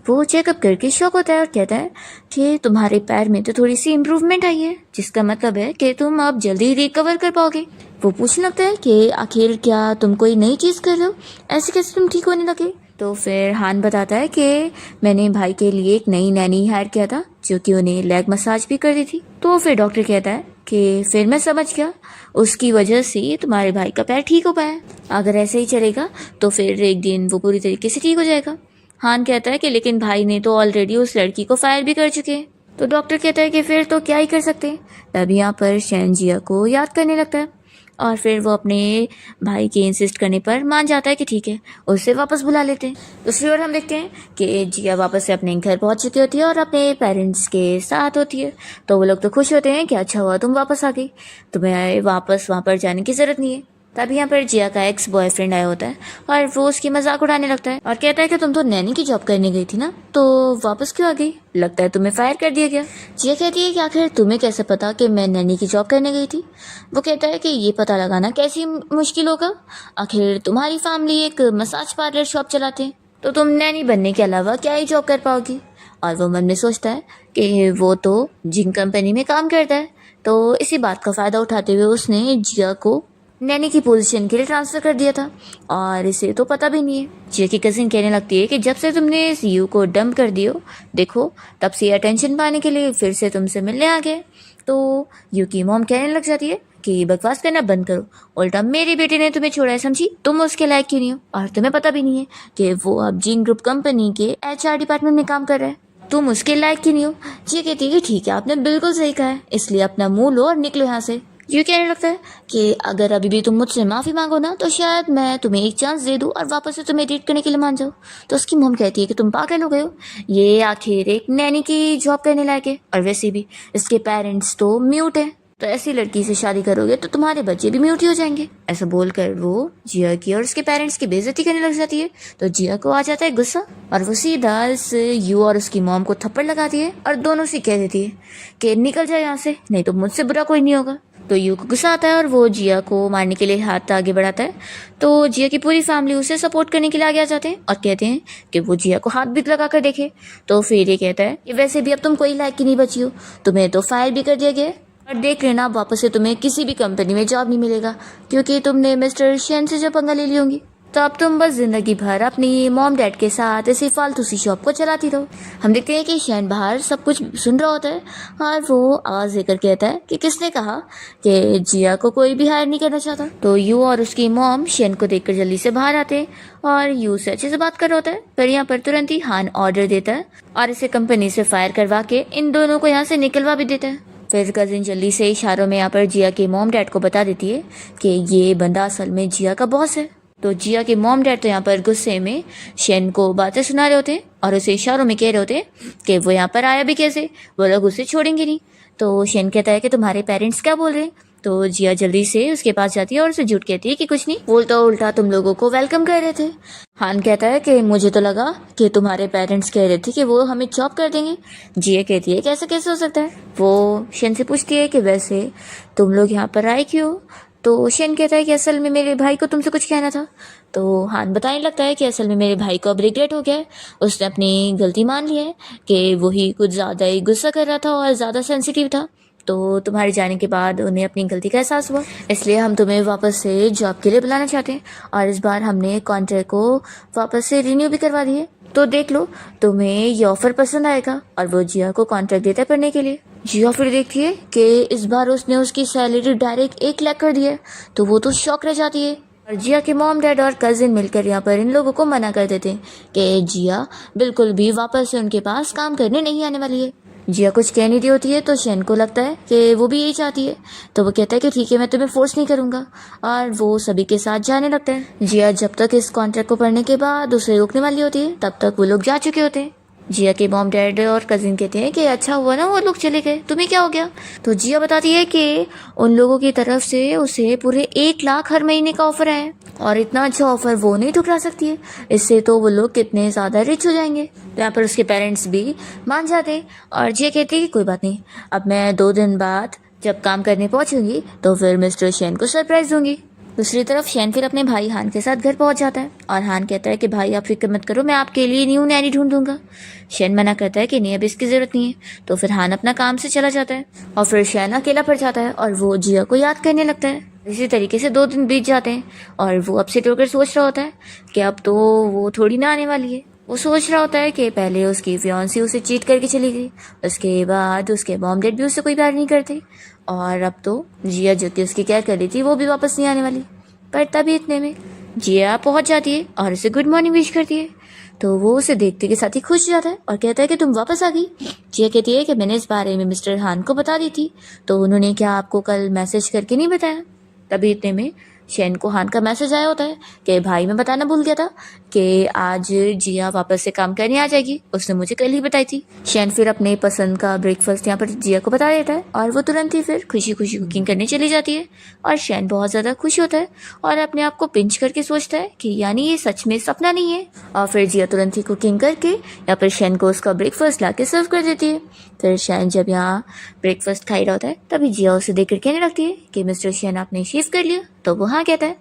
वो चेकअप करके शॉक होता है और कहता है कि तुम्हारे पैर में तो थोड़ी सी इम्प्रूवमेंट आई है, जिसका मतलब है कि तुम अब जल्दी रिकवर कर पाओगे। वो पूछने लगता है कि आखिर क्या तुम कोई नई चीज़ कर रहे हो, ऐसे कैसे तुम ठीक होने लगे। तो फिर हान बताता है कि मैंने भाई के लिए एक नई नैनी हायर किया था जो कि उन्हें लेग मसाज भी कर दी थी। तो फिर डॉक्टर कहता है कि फिर मैं समझ गया, उसकी वजह से तुम्हारे भाई का पैर ठीक हो पाया, अगर ऐसे ही चलेगा तो फिर एक दिन वो पूरी तरीके से ठीक हो जाएगा। हान कहता है कि लेकिन भाई ने तो ऑलरेडी उस लड़की को फायर भी कर चुके हैं। तो डॉक्टर कहता है कि फिर तो क्या ही कर सकते हैं। तभी यहाँ पर शेन जिया को याद करने लगता है और फिर वो अपने भाई के इंसिस्ट करने पर मान जाता है कि ठीक है, उसे वापस बुला लेते हैं। दूसरी ओर हम देखते हैं कि जिया वापस से अपने घर पहुंच चुकी होती है और अपने पेरेंट्स के साथ होती है। तो वो लोग तो खुश होते हैं कि अच्छा हुआ तुम वापस आ गई, तुम्हें वापस वहाँ पर जाने की ज़रूरत नहीं है। तभी यहाँ पर जिया का एक्स बॉयफ्रेंड आया होता है और वो उसकी मजाक उड़ाने लगता है और कहता है कि तुम तो नैनी की जॉब करने गई थी ना, तो वापस क्यों आ गई, लगता है तुम्हें फायर कर दिया गया। जिया कहती है कि आखिर तुम्हें कैसे पता कि मैं नैनी की जॉब करने गई थी। वो कहता है कि ये पता लगाना कैसी मुश्किल होगा, आखिर तुम्हारी फैमिली एक मसाज पार्लर शॉप चलाते हैं, तो तुम नैनी बनने के अलावा क्या ही जॉब कर पाओगी। और वो मन में सोचता है कि वो तो जिन कंपनी में काम करता है, तो इसी बात का फ़ायदा उठाते हुए उसने जिया को नैनी की पोजीशन के लिए ट्रांसफ़र कर दिया था और इसे तो पता भी नहीं है। जिया की कजिन कहने लगती है कि जब से तुमने इस यू को डंप कर दियो, देखो तब से अटेंशन पाने के लिए फिर से तुमसे मिलने आ गए। तो यू की मॉम कहने लग जाती है कि बकवास करना बंद करो, उल्टा मेरी बेटी ने तुम्हें छोड़ा है, समझी, तुम उसके लायक क्यों नहीं हो, और तुम्हें पता भी नहीं है कि वो अब जिन ग्रुप कंपनी के HR डिपार्टमेंट में काम कर रहा है, तुम उसके लायक क्यों नहीं हो। जिया कहती है कि ठीक है, आपने बिल्कुल सही कहा है, इसलिए अपना मुंह लो और निकलो यहाँ से। ये कहने लगता है कि अगर अभी भी तुम मुझसे माफ़ी मांगो ना तो शायद मैं तुम्हें एक चांस दे दूँ और वापस से तुम्हें डेट करने के लिए मान जाओ। तो उसकी मॉम कहती है कि तुम पागल हो गए हो, ये आखिर एक नैनी की जॉब करने लायक है और वैसे भी इसके पेरेंट्स तो म्यूट है, तो ऐसी लड़की से शादी करोगे तो तुम्हारे बच्चे भी म्यूट ही हो जाएंगे। ऐसा बोलकर वो जिया की और उसके पेरेंट्स की बेइज्जती करने लग जाती है। तो जिया को आ जाता है गुस्सा और वो सीधा इस यू और उसकी मॉम को थप्पड़ लगाती है और दोनों से कह देती है कि निकल जाए यहाँ से, नहीं तो मुझसे बुरा कोई नहीं होगा। तो यू को गुस्सा आता है और वो जिया को मारने के लिए हाथ आगे बढ़ाता है। तो जिया की पूरी फैमिली उसे सपोर्ट करने के लिए आगे आ जाते हैं और कहते हैं कि वो जिया को हाथ भी लगा कर देखे। तो फिर ये कहता है कि वैसे भी अब तुम कोई लायक की नहीं बची हो, तुम्हें तो फायर भी कर दिया गया है और देख लेना वापस से तुम्हें किसी भी कंपनी में जॉब नहीं मिलेगा, क्योंकि तुमने मिस्टर शेन से जो पंगा ले ली होंगी। तो अब तुम बस जिंदगी भर अपनी मॉम डैड के साथ ऐसी फालतू सी शॉप को चलाती रहो। हम देखते हैं कि शैन बाहर सब कुछ सुन रहा होता है और वो आवाज देकर कहता है कि किसने कहा कि जिया को कोई भी हायर नहीं करना चाहता। तो यू और उसकी मॉम शैन को देखकर जल्दी से बाहर आते हैं और यू से अच्छे से बात कर रहा होता है, पर यहाँ पर तुरंत ही हान ऑर्डर देता है और इसे कंपनी से फायर करवा के इन दोनों को यहाँ से निकलवा भी देता है। फिर कजिन जल्दी से इशारों में यहाँ पर जिया के मॉम डैड को बता देती है कि ये बंदा असल में जिया का बॉस है। तो जिया के मॉम डैड तो यहाँ पर गुस्से में शेन को बातें सुना रहे होते हैं और उसे इशारों में कह रहे होते हैं कि वो यहाँ पर आया भी कैसे, वो लोग उसे छोड़ेंगे नहीं। तो शेन कहता है कि तुम्हारे पेरेंट्स क्या बोल रहे हैं। तो जिया जल्दी से उसके पास जाती है और उसे झूठ कहती है कि कुछ नहीं, वो तो उल्टा तुम लोगों को वेलकम कर रहे थे। हान कहता है कि मुझे तो लगा कि तुम्हारे पेरेंट्स कह रहे थे कि वो हमें जॉब कर देंगे। जिया कहती है कैसे कैसे हो सकता है। वो शेन से पूछती है कि वैसे तुम लोग यहाँ पर आए क्यों। तो शेन कहता है कि असल में मेरे भाई को तुमसे कुछ कहना था। तो हान बताने लगता है कि असल में मेरे भाई को अब रिग्रेट हो गया है, उसने अपनी गलती मान ली है कि वही कुछ ज़्यादा ही गुस्सा कर रहा था और ज़्यादा सेंसिटिव था। तो तुम्हारे जाने के बाद उन्हें अपनी गलती का एहसास हुआ, इसलिए हम तुम्हें वापस से जॉब के लिए बुलाना चाहते हैं और इस बार हमने कॉन्ट्रैक्ट को वापस से रिन्यू भी करवा दिए। तो देख लो तुम्हें ये ऑफर पसंद आएगा। और वो जिया को कॉन्ट्रैक्ट देता है पढ़ने के लिए। जिया फिर देखती है कि इस बार उसने उसकी सैलरी डायरेक्ट 1 लाख कर दी है। तो वो तो शॉक रह जाती है और जिया के मॉम डैड और कजिन मिलकर यहाँ पर इन लोगों को मना कर देते हैं कि जिया बिल्कुल भी वापस से उनके पास काम करने नहीं आने वाली है। जिया कुछ कह नहीं रही होती है तो शेन को लगता है कि वो भी यही चाहती है। तो वो कहता है कि ठीक है, मैं तुम्हें फोर्स नहीं करूंगा और वो सभी के साथ जाने लगता है। जिया जब तक इस कॉन्ट्रैक्ट को पढ़ने के बाद उसे रोकने वाली होती है तब तक वो लोग जा चुके होते हैं। जिया के मॉम डैड और कजिन कहते हैं कि अच्छा हुआ ना वो लोग चले गए, तुम्हें क्या हो गया। तो जिया बताती है कि उन लोगों की तरफ से उसे पूरे 1 लाख हर महीने का ऑफर है और इतना अच्छा ऑफर वो नहीं ठुकरा सकती है, इससे तो वो लोग कितने ज़्यादा रिच हो जाएंगे। तो यहाँ पर उसके पेरेंट्स भी मान जाते हैं और जिया कहती है कि कोई बात नहीं, अब मैं 2 दिन बाद जब काम करने पहुंचूंगी तो फिर मिस्टर शेन को सरप्राइज दूंगी। दूसरी तरफ शेन फिर अपने भाई हान के साथ घर पहुंच जाता है और हान कहता है कि भाई आप फिक्र मत करो, मैं आपके लिए न्यू नैनी ढूंढ दूंगा। शेन मना करता है कि नहीं, अब इसकी जरूरत नहीं है। तो फिर हान अपना काम से चला जाता है और फिर शेन अकेला पड़ जाता है और वो जिया को याद करने लगता है। इसी तरीके से 2 दिन बीत जाते हैं और वो अपसेट होकर सोच रहा होता है कि अब तो वो थोड़ी ना आने वाली है। वो सोच रहा होता है कि पहले उसकी फियांसी उसे चीट करके चली गई, उसके बाद उसके मॉम डैड भी उससे कोई प्यार नहीं करते और अब तो जिया जो कि उसकी केयर कर रही थी वो भी वापस नहीं आने वाली। पर तभी इतने में जिया पहुंच जाती है और उसे गुड मॉर्निंग विश करती है। तो वो उसे देखते के साथ ही खुश जाता है और कहता है कि तुम वापस आ गई। जिया कहती है कि मैंने इस बारे में मिस्टर हान को बता दी थी, तो उन्होंने क्या आपको कल मैसेज करके नहीं बताया। तभी इतने में शेन को हान का मैसेज आया होता है कि भाई मैं बताना भूल गया था कि आज जिया वापस से काम करने आ जाएगी, उसने मुझे कल ही बताई थी। शेन फिर अपने पसंद का ब्रेकफास्ट यहाँ पर जिया को बता देता है और वो तुरंत ही फिर खुशी खुशी कुकिंग करने चली जाती है और शेन बहुत ज़्यादा खुश होता है और अपने आप को पिंच करके सोचता है कि यानी ये सच में सपना नहीं है। और फिर जिया तुरंत ही कुकिंग करके यहाँ पर शेन को उसका ब्रेकफास्ट ला के सर्व कर देती है। फिर शेन जब यहाँ ब्रेकफास्ट खा रहा होता है तभी जिया उसे देखकर कहने लगती है कि मिस्टर शेन आपने शेव कर लिया। तो वो हाँ कहता है।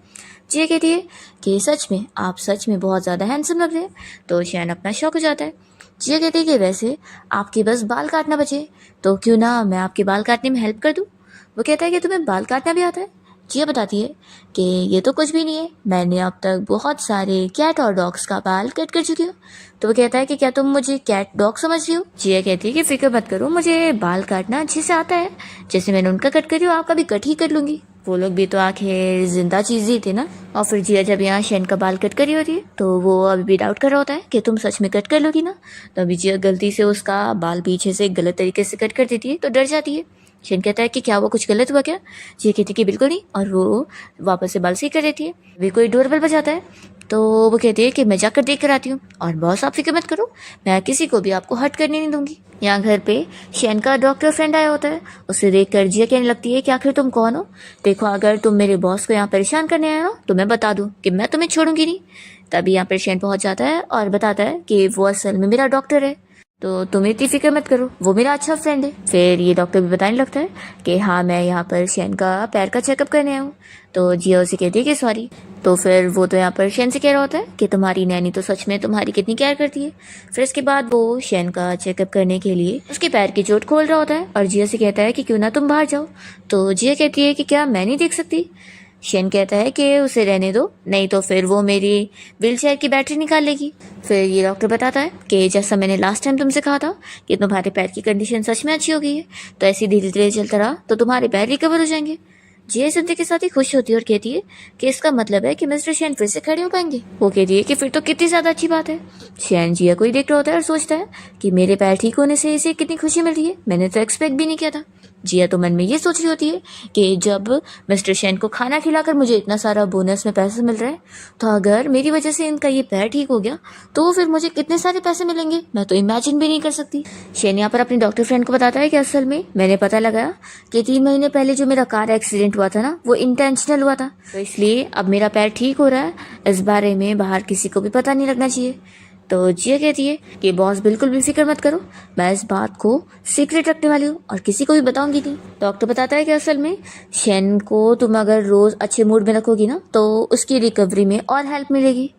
जिया कहती है कि सच में आप सच में बहुत ज़्यादा हैंडसम लग रहे हैं। तो शेन अपना शौक हो जाता है। जिया कहती है कि वैसे आपके बस बाल काटना बचे तो क्यों ना मैं आपके बाल काटने में हेल्प कर दूं। वो कहता है कि तुम्हें बाल काटना भी आता है। जिया बताती है कि ये तो कुछ भी नहीं है, मैंने अब तक बहुत सारे कैट और डॉग्स का बाल कट कर चुकी हूँ। तो वो कहता है कि क्या तुम मुझे कैट डॉग समझ रही हो। जिया कहती है कि फिक्र मत करो, मुझे बाल काटना अच्छे से आता है, जैसे मैंने उनका कट करी हो आपका भी कट ही कर लूंगी। वो लोग भी तो आखिर जिंदा चीज ही थे ना। और फिर जिया जब यहाँ शेन का बाल कट करी होती है तो वो अभी भी डाउट कर रहा होता है कि तुम सच में कट कर लोगी ना। तो अभी जिया गलती से उसका बाल पीछे से गलत तरीके से कट कर देती है तो डर जाती है। शेन कहता है कि क्या वो कुछ गलत हुआ क्या। जिया कहती है कि बिल्कुल नहीं और वो वापस से बाल सही कर देती है। वे कोई डोरबेल बजाता है तो वो कहती है कि मैं जाकर देख कर आती हूँ और बॉस आप फिक्र मत करो, मैं किसी को भी आपको हर्ट करने नहीं दूंगी। यहाँ घर पे शेन का डॉक्टर फ्रेंड आया होता है। उसे देखकर जिया कहने लगती है कि आखिर तुम कौन हो। देखो अगर तुम मेरे बॉस को यहाँ परेशान करने आए हो तो मैं बता दूं कि मैं तुम्हें छोड़ूंगी नहीं। तभी यहाँ पर शेन पहुंच जाता है और बताता है कि वो असल में मेरा डॉक्टर है। तो तुम इतनी फिक्र मत करो, वो मेरा अच्छा फ्रेंड है। फिर ये डॉक्टर भी बताने लगता है कि हाँ मैं यहाँ पर शेन का पैर का चेकअप करने आया हूँ। तो जिया उसे कहती है कि सॉरी। तो फिर वो तो यहाँ पर शेन से कह रहा होता है कि तुम्हारी नैनी तो सच में तुम्हारी कितनी केयर करती है। फिर इसके बाद वो शेन का चेकअप करने के लिए उसके पैर की चोट खोल रहा होता है और जिया से कहता है कि क्यों ना तुम बाहर जाओ। तो जिया कहती है कि क्या मैं नहीं देख सकती। शेन कहता है कि उसे रहने दो, नहीं तो फिर वो मेरी व्हीलचेयर की बैटरी निकाल लेगी। फिर ये डॉक्टर बताता है कि जैसा मैंने लास्ट टाइम तुमसे कहा था कि तुम्हारे पैर की कंडीशन सच में अच्छी हो गई है, तो ऐसी धीरे धीरे चलता रहा तो तुम्हारे पैर रिकवर हो जाएंगे। जिया सुनते के साथ ही खुश होती है और कहती है कि इसका मतलब है कि मिस्टर शेन फिर से खड़े हो पाएंगे। वो कहती है कि फिर तो कितनी ज्यादा अच्छी बात है। शेन जिया को ही देख रहा होता है और सोचता है कि मेरे पैर ठीक होने से इसे कितनी खुशी मिल रही है, मैंने तो एक्सपेक्ट भी नहीं किया था। जिया तो मन में ये सोच रही होती है कि जब मिस्टर शेन को खाना खिलाकर मुझे इतना सारा बोनस में पैसे मिल रहा है, तो अगर मेरी वजह से इनका ये पैर ठीक हो गया तो फिर मुझे कितने सारे पैसे मिलेंगे, मैं तो इमेजिन भी नहीं कर सकती। शेन यहाँ पर अपने डॉक्टर फ्रेंड को बताता है कि असल में मैंने पता लगाया कि 3 महीने पहले जो मेरा कार एक्सीडेंट हुआ था ना, वो इंटेंशनल हुआ था, तो इसलिए अब मेरा पैर ठीक हो रहा है, इस बारे में बाहर किसी को भी पता नहीं लगना चाहिए। तो जिया कहती है कि बॉस बिल्कुल भी फिक्र मत करो, मैं इस बात को सीक्रेट रखने वाली हूँ और किसी को भी बताऊंगी नहीं। डॉक्टर बताता है कि असल में शेन को तुम अगर रोज अच्छे मूड में रखोगी ना तो उसकी रिकवरी में और हेल्प मिलेगी।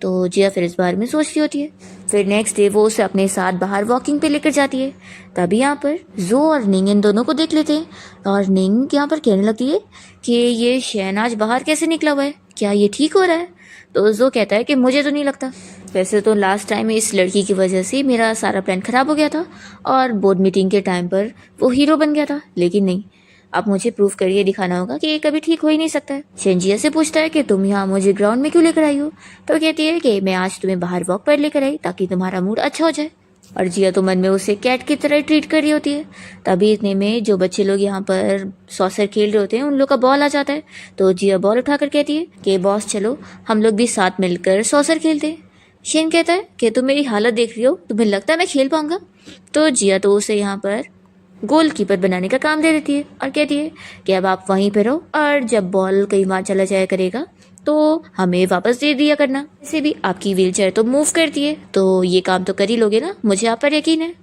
तो जिया फिर इस बारे में सोच रही होती है। फिर नेक्स्ट डे वो उसे अपने साथ बाहर वॉकिंग पे लेकर जाती है। तभी यहाँ पर जो और निंग इन दोनों को देख लेते हैं और निंग यहाँ पर कहने लगती है कि ये शेन आज बाहर कैसे निकला हुआ है, क्या ये ठीक हो रहा है। तो जो कहता है कि मुझे तो नहीं लगता, वैसे तो लास्ट टाइम इस लड़की की वजह से मेरा सारा प्लान खराब हो गया था और बोर्ड मीटिंग के टाइम पर वो हीरो बन गया था, लेकिन नहीं, अब मुझे प्रूफ करके दिखाना होगा कि ये कभी ठीक हो ही नहीं सकता है। शेनजिया से पूछता है कि तुम यहाँ मुझे ग्राउंड में क्यों लेकर आई हो। तो कहती है कि मैं आज तुम्हें बाहर वॉक पर लेकर आई ताकि तुम्हारा मूड अच्छा हो जाए। और जिया तो मन में उसे कैट की तरह ट्रीट कर रही होती है। तभी इतने में जो बच्चे लोग यहाँ पर सॉसर खेल रहे होते हैं उन लोग का बॉल आ जाता है। तो जिया बॉल उठाकर कहती है कि बॉस चलो हम लोग भी साथ मिलकर सॉसर खेलते हैं। शेन कहता है कि तुम मेरी हालत देख रही हो, तुम्हें लगता है मैं खेल पाऊंगा। तो जिया तो उसे यहाँ पर गोलकीपर बनाने का काम दे देती है और कहती है कि अब आप वहीं पर रहो और जब बॉल कहीं वहां चला जाया करेगा तो हमें वापस दे दिया करना। वैसे भी आपकी व्हीलचेयर तो मूव करती है, तो ये काम तो कर ही लोगे ना, मुझे आप पर यकीन है।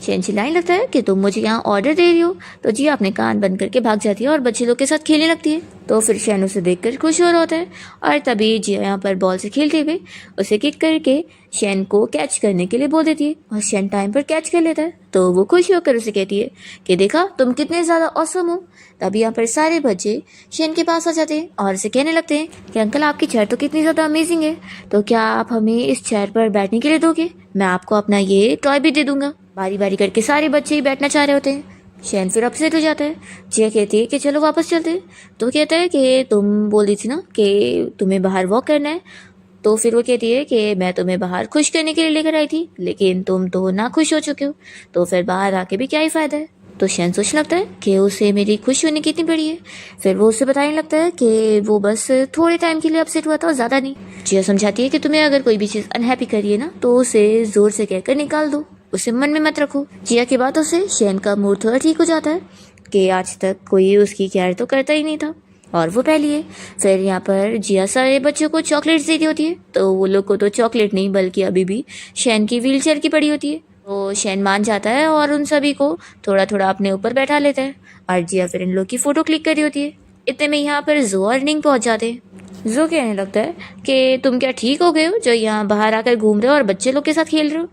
शेन चिल्लाने लगता है कि तुम मुझे यहाँ ऑर्डर दे रही हो। तो जिया अपने कान बंद करके भाग जाती है और बच्चे लोग के साथ खेलने लगती है। तो फिर शेन उसे देखकर खुश हो रहा होता है और तभी जिया यहाँ पर बॉल से खेलते हुए उसे किक करके शेन को कैच करने के लिए बोल देती है और शेन टाइम पर कैच कर लेता है। तो वो खुश होकर उसे कहती है कि देखा तुम कितने ज्यादा ऑसम हो। तभी यहाँ पर सारे बच्चे शेन के पास आ जाते हैं और उसे कहने लगते हैं कि अंकल आपकी चेयर तो कितनी ज्यादा अमेजिंग है, तो क्या आप हमें इस चेयर पर बैठने के लिए दोगे, मैं आपको अपना ये टॉय भी दे दूंगा। बारी बारी करके सारे बच्चे ही बैठना चाह रहे होते हैं। शेन फिर अपसेट हो जाता है। जिया कहती है कि चलो वापस चलते हैं। तो कहता है कि तुम बोल रही थी ना कि तुम्हें बाहर वॉक करना है। तो फिर वो कहती है कि मैं तुम्हें बाहर खुश करने के लिए लेकर आई थी, लेकिन तुम तो ना खुश हो चुके हो, तो फिर बाहर आके भी क्या ही फायदा है। तो शेन सोचने लगता है कि उसे मेरी खुश होने की इतनी बड़ी है। फिर वो उसे बताने लगता है कि वो बस थोड़े टाइम के लिए अपसेट हुआ था और ज्यादा नहीं। जिया समझाती है कि तुम्हें अगर कोई भी चीज अनहैप्पी करिए ना तो उसे जोर से कहकर निकाल दो, उसे मन में मत रखो। जिया की बातों से शेन का मूड थोड़ा ठीक हो जाता है कि आज तक कोई उसकी केयर तो करता ही नहीं था और वो पहली है। फिर यहाँ पर जिया सारे बच्चों को चॉकलेट्स दे दी होती है। तो वो लोग को तो चॉकलेट नहीं बल्कि अभी भी शेन की व्हीलचेयर की पड़ी होती है। तो शेन मान जाता है और उन सभी को थोड़ा थोड़ा अपने ऊपर बैठा लेता है और जिया फिर इन लोग की फोटो क्लिक कर रही होती है। इतने में यहाँ पर जो और निंग पहुंच जाते हैं। जो कहने लगता है कि तुम क्या ठीक हो गए हो जो यहाँ बाहर आकर घूम रहे हो और बच्चे लोग के साथ खेल रहे हो।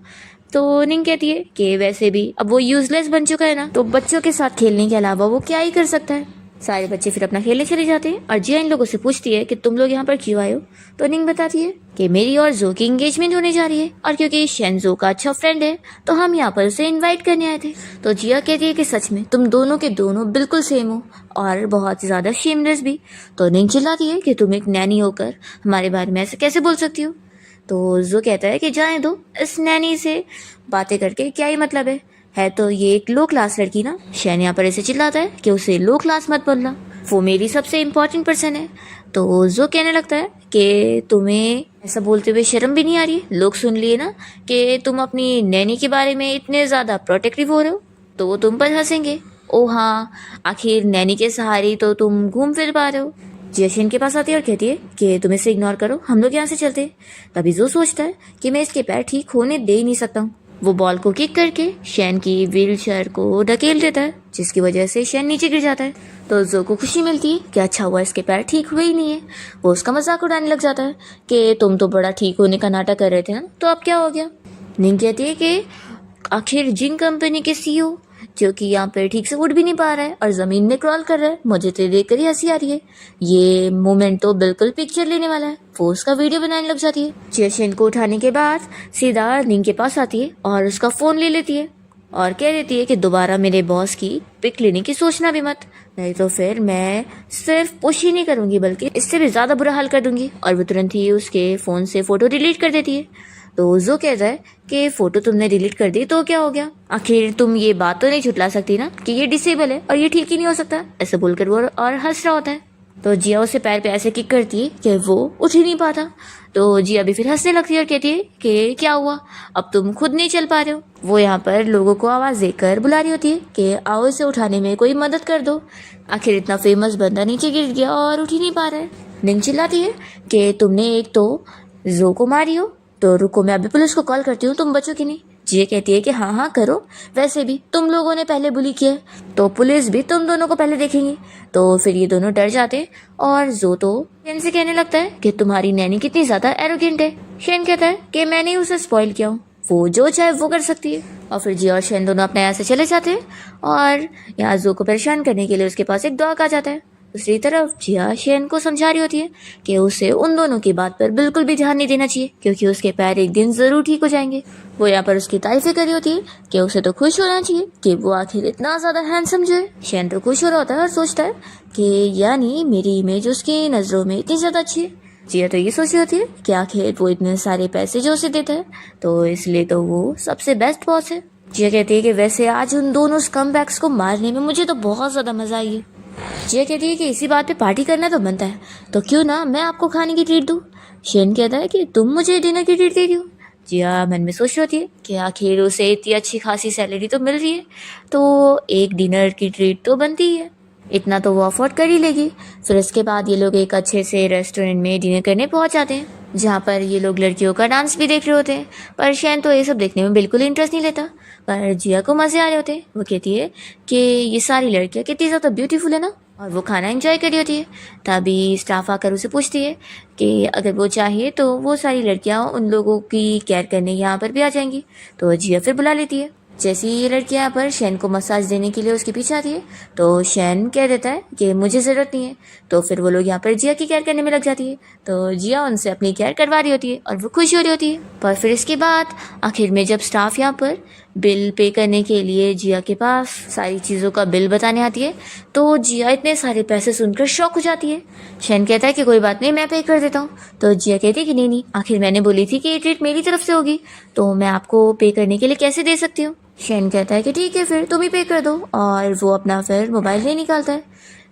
तो निंग कहती है कि वैसे भी अब वो यूजलेस बन चुका है ना, तो बच्चों के साथ खेलने के अलावा वो क्या ही कर सकता है। सारे बच्चे फिर अपना खेलने चले जाते हैं और जिया इन लोगों से पूछती है कि तुम लोग यहाँ पर क्यों आए हो। तो निंग बताती है कि मेरी और जो की एंगेजमेंट होने जा रही है और क्योंकि शेन जो का अच्छा फ्रेंड है तो हम यहाँ पर उसे इनवाइट करने आए थे। तो जिया कहती है कि सच में तुम दोनों के दोनों बिल्कुल सेम हो और बहुत ज्यादा शेमलेस भी। तो निंग चिल्लाती है कि तुम एक नैनी होकर हमारे बारे में ऐसे कैसे बोल सकती हो। तो जो कहता है कि जाने दो, इस नैनी से बातें करके क्या ही मतलब है तो ये एक लो क्लास लड़की ना। शेन यहाँ पर ऐसे चिल्लाता है कि उसे लो क्लास मत बोलना, वो मेरी सबसे इम्पोर्टेंट पर्सन है। तो जो कहने लगता है कि तुम्हें ऐसा बोलते हुए शर्म भी नहीं आ रही, लोग सुन लिए ना कि तुम अपनी नैनी के बारे में इतने ज्यादा प्रोटेक्टिव हो रहे हो तो वो तुम पर हंसेंगे। ओ हाँ, आखिर नैनी के सहारे तो तुम घूम फिर पा रहे हो। जिया शेन के पास आती है और कहती है कि तुम इसे इग्नोर करो, हम लोग यहाँ से चलते हैं। तभी जो सोचता है कि मैं इसके पैर ठीक होने दे ही नहीं सकता हूँ। वो बॉल को किक करके शैन की व्हील चेयर को ढकेल देता है, जिसकी वजह से शैन नीचे गिर जाता है। तो जो को खुशी मिलती है कि अच्छा हुआ इसके पैर ठीक हुए ही नहीं है। वो उसका मजाक उड़ाने लग जाता है कि तुम तो बड़ा ठीक होने का नाटक कर रहे थे ना, तो अब क्या हो गया। निंग कहती है कि आखिर जिंग कंपनी के सीईओ जो कि यहाँ पे ठीक से उठ भी नहीं पा रहा है और जमीन में क्रॉल कर रहा है, मुझे तो देख कर ही हंसी आ रही है। ये मोमेंट तो बिल्कुल पिक्चर लेने वाला है। वो उसका वीडियो बनाने लग जाती है। जिया शेन को उठाने के बाद सीधा निंग के पास आती है और उसका फोन ले लेती है और कह देती है कि दोबारा मेरे बॉस की पिक लेने की सोचना भी मत, नहीं तो फिर मैं सिर्फ पुश ही नहीं करूंगी बल्कि इससे भी ज्यादा बुरा हाल कर दूंगी। और वो तुरंत ही उसके फोन से फोटो डिलीट कर देती है। तो जो कहता है कि फोटो तुमने डिलीट कर दी तो क्या हो गया, आखिर तुम ये बात तो नहीं छुटला सकती ना कि ये डिसेबल है और ये ठीक ही नहीं हो सकता, ऐसे बोलकर वो और हंस रहा होता है। तो जिया उसे पैर पे ऐसे किक करती है कि वो उठ ही नहीं पाता। तो जिया भी फिर हंसने लगती है और कहती है कि क्या हुआ, अब तुम खुद नहीं चल पा रहे हो। वो यहाँ पर लोगों को आवाज देकर बुला रही होती है कि आओ इसे उठाने में कोई मदद कर दो, आखिर इतना फेमस बंदा नीचे गिर गया और उठ ही नहीं पा रहा है। निंग चिल्लाती है कि तुमने एक तो जो को मारी हो, तो रुको मैं अभी पुलिस को कॉल करती हूँ, तुम बचो कि नहीं। जिया कहती है कि हाँ हाँ करो, वैसे भी तुम लोगों ने पहले बुली किया तो पुलिस भी तुम दोनों को पहले देखेंगी। तो फिर ये दोनों डर जाते और जो तो शेन से कहने लगता है कि तुम्हारी नैनी कितनी ज्यादा एरोगेंट है। शेन कहता है कि मैंने ही उसे स्पॉइल किया हूँ, वो जो चाहे वो कर सकती है। और फिर जिया और शेन दोनों अपने यहाँ से चले जाते हैं और यहाँ जो को परेशान करने के लिए उसके पास एक डॉग आ जाता है। दूसरी तरफ जिया शेन को समझा रही होती है कि उसे उन दोनों की बात पर बिल्कुल भी ध्यान नहीं देना चाहिए क्योंकि उसके पैर एक दिन जरूर ठीक हो जाएंगे। वो यहाँ पर उसकी तारीफें कर रही होती है कि उसे तो खुश होना चाहिए कि वो आखिर इतना ज्यादा हैंडसम जो है। शेन तो खुश हो रहा होता है और सोचता है कि यानी मेरी इमेज उसकी नजरों में इतनी ज्यादा अच्छी है। जिया तो ये सोच रही होती है कि आखिर वो इतने सारे पैसे जो उसे देता है तो इसलिए तो वो सबसे बेस्ट बॉस है। जिया कहती है कि वैसे आज उन दोनों स्कमबैग्स को मारने में मुझे तो बहुत ज्यादा मजा आई है। जिया कहती है कि इसी बात पे पार्टी करना तो बनता है, तो क्यों ना मैं आपको खाने की ट्रीट दूं। शेन कहता है कि तुम मुझे डिनर की ट्रीट दे दो। जिया मन में सोच रही होती है कि आखिर उसे इतनी अच्छी खासी सैलरी तो मिल रही है तो एक डिनर की ट्रीट तो बनती ही है, इतना तो वो अफोर्ड कर ही लेगी। फिर उसके बाद ये लोग एक अच्छे से रेस्टोरेंट में डिनर करने पहुंच जाते हैं जहाँ पर ये लोग लड़कियों का डांस भी देख रहे होते हैं। पर शेन तो ये सब देखने में बिल्कुल इंटरेस्ट नहीं लेता, पर जिया को मजे आ रहे होते हैं। वो कहती है कि ये सारी लड़कियाँ कितनी ज़्यादा ब्यूटीफुल है ना, और वो खाना एंजॉय कर रही होती है। तभी स्टाफ आकर उसे पूछती है कि अगर वो चाहे तो वो सारी लड़कियाँ उन लोगों की केयर करने यहाँ पर भी आ जाएंगी। तो जिया फिर बुला लेती है। जैसे ही ये लड़की यहाँ पर शैन को मसाज देने के लिए उसके पीछे आती है तो शैन कह देता है कि मुझे ज़रूरत नहीं है। तो फिर वो लोग यहाँ पर जिया की केयर करने में लग जाती है। तो जिया उनसे अपनी केयर करवा रही होती है और वो खुश हो रही होती है। पर फिर इसके बाद आखिर में जब स्टाफ यहाँ पर बिल पे करने के लिए जिया के पास सारी चीज़ों का बिल बताने आती है तो जिया इतने सारे पैसे सुनकर शॉक हो जाती है। शैन कहता है कि कोई बात नहीं, मैं पे कर देता हूँ। तो जिया कहती है कि नहीं नहीं, आखिर मैंने बोली थी कि ये ट्रीट मेरी तरफ से होगी तो मैं आपको पे करने के लिए कैसे दे सकती हूँ। शैन कहता है कि ठीक है फिर तुम ही पे कर दो, और वो अपना फिर मोबाइल नहीं निकालता है।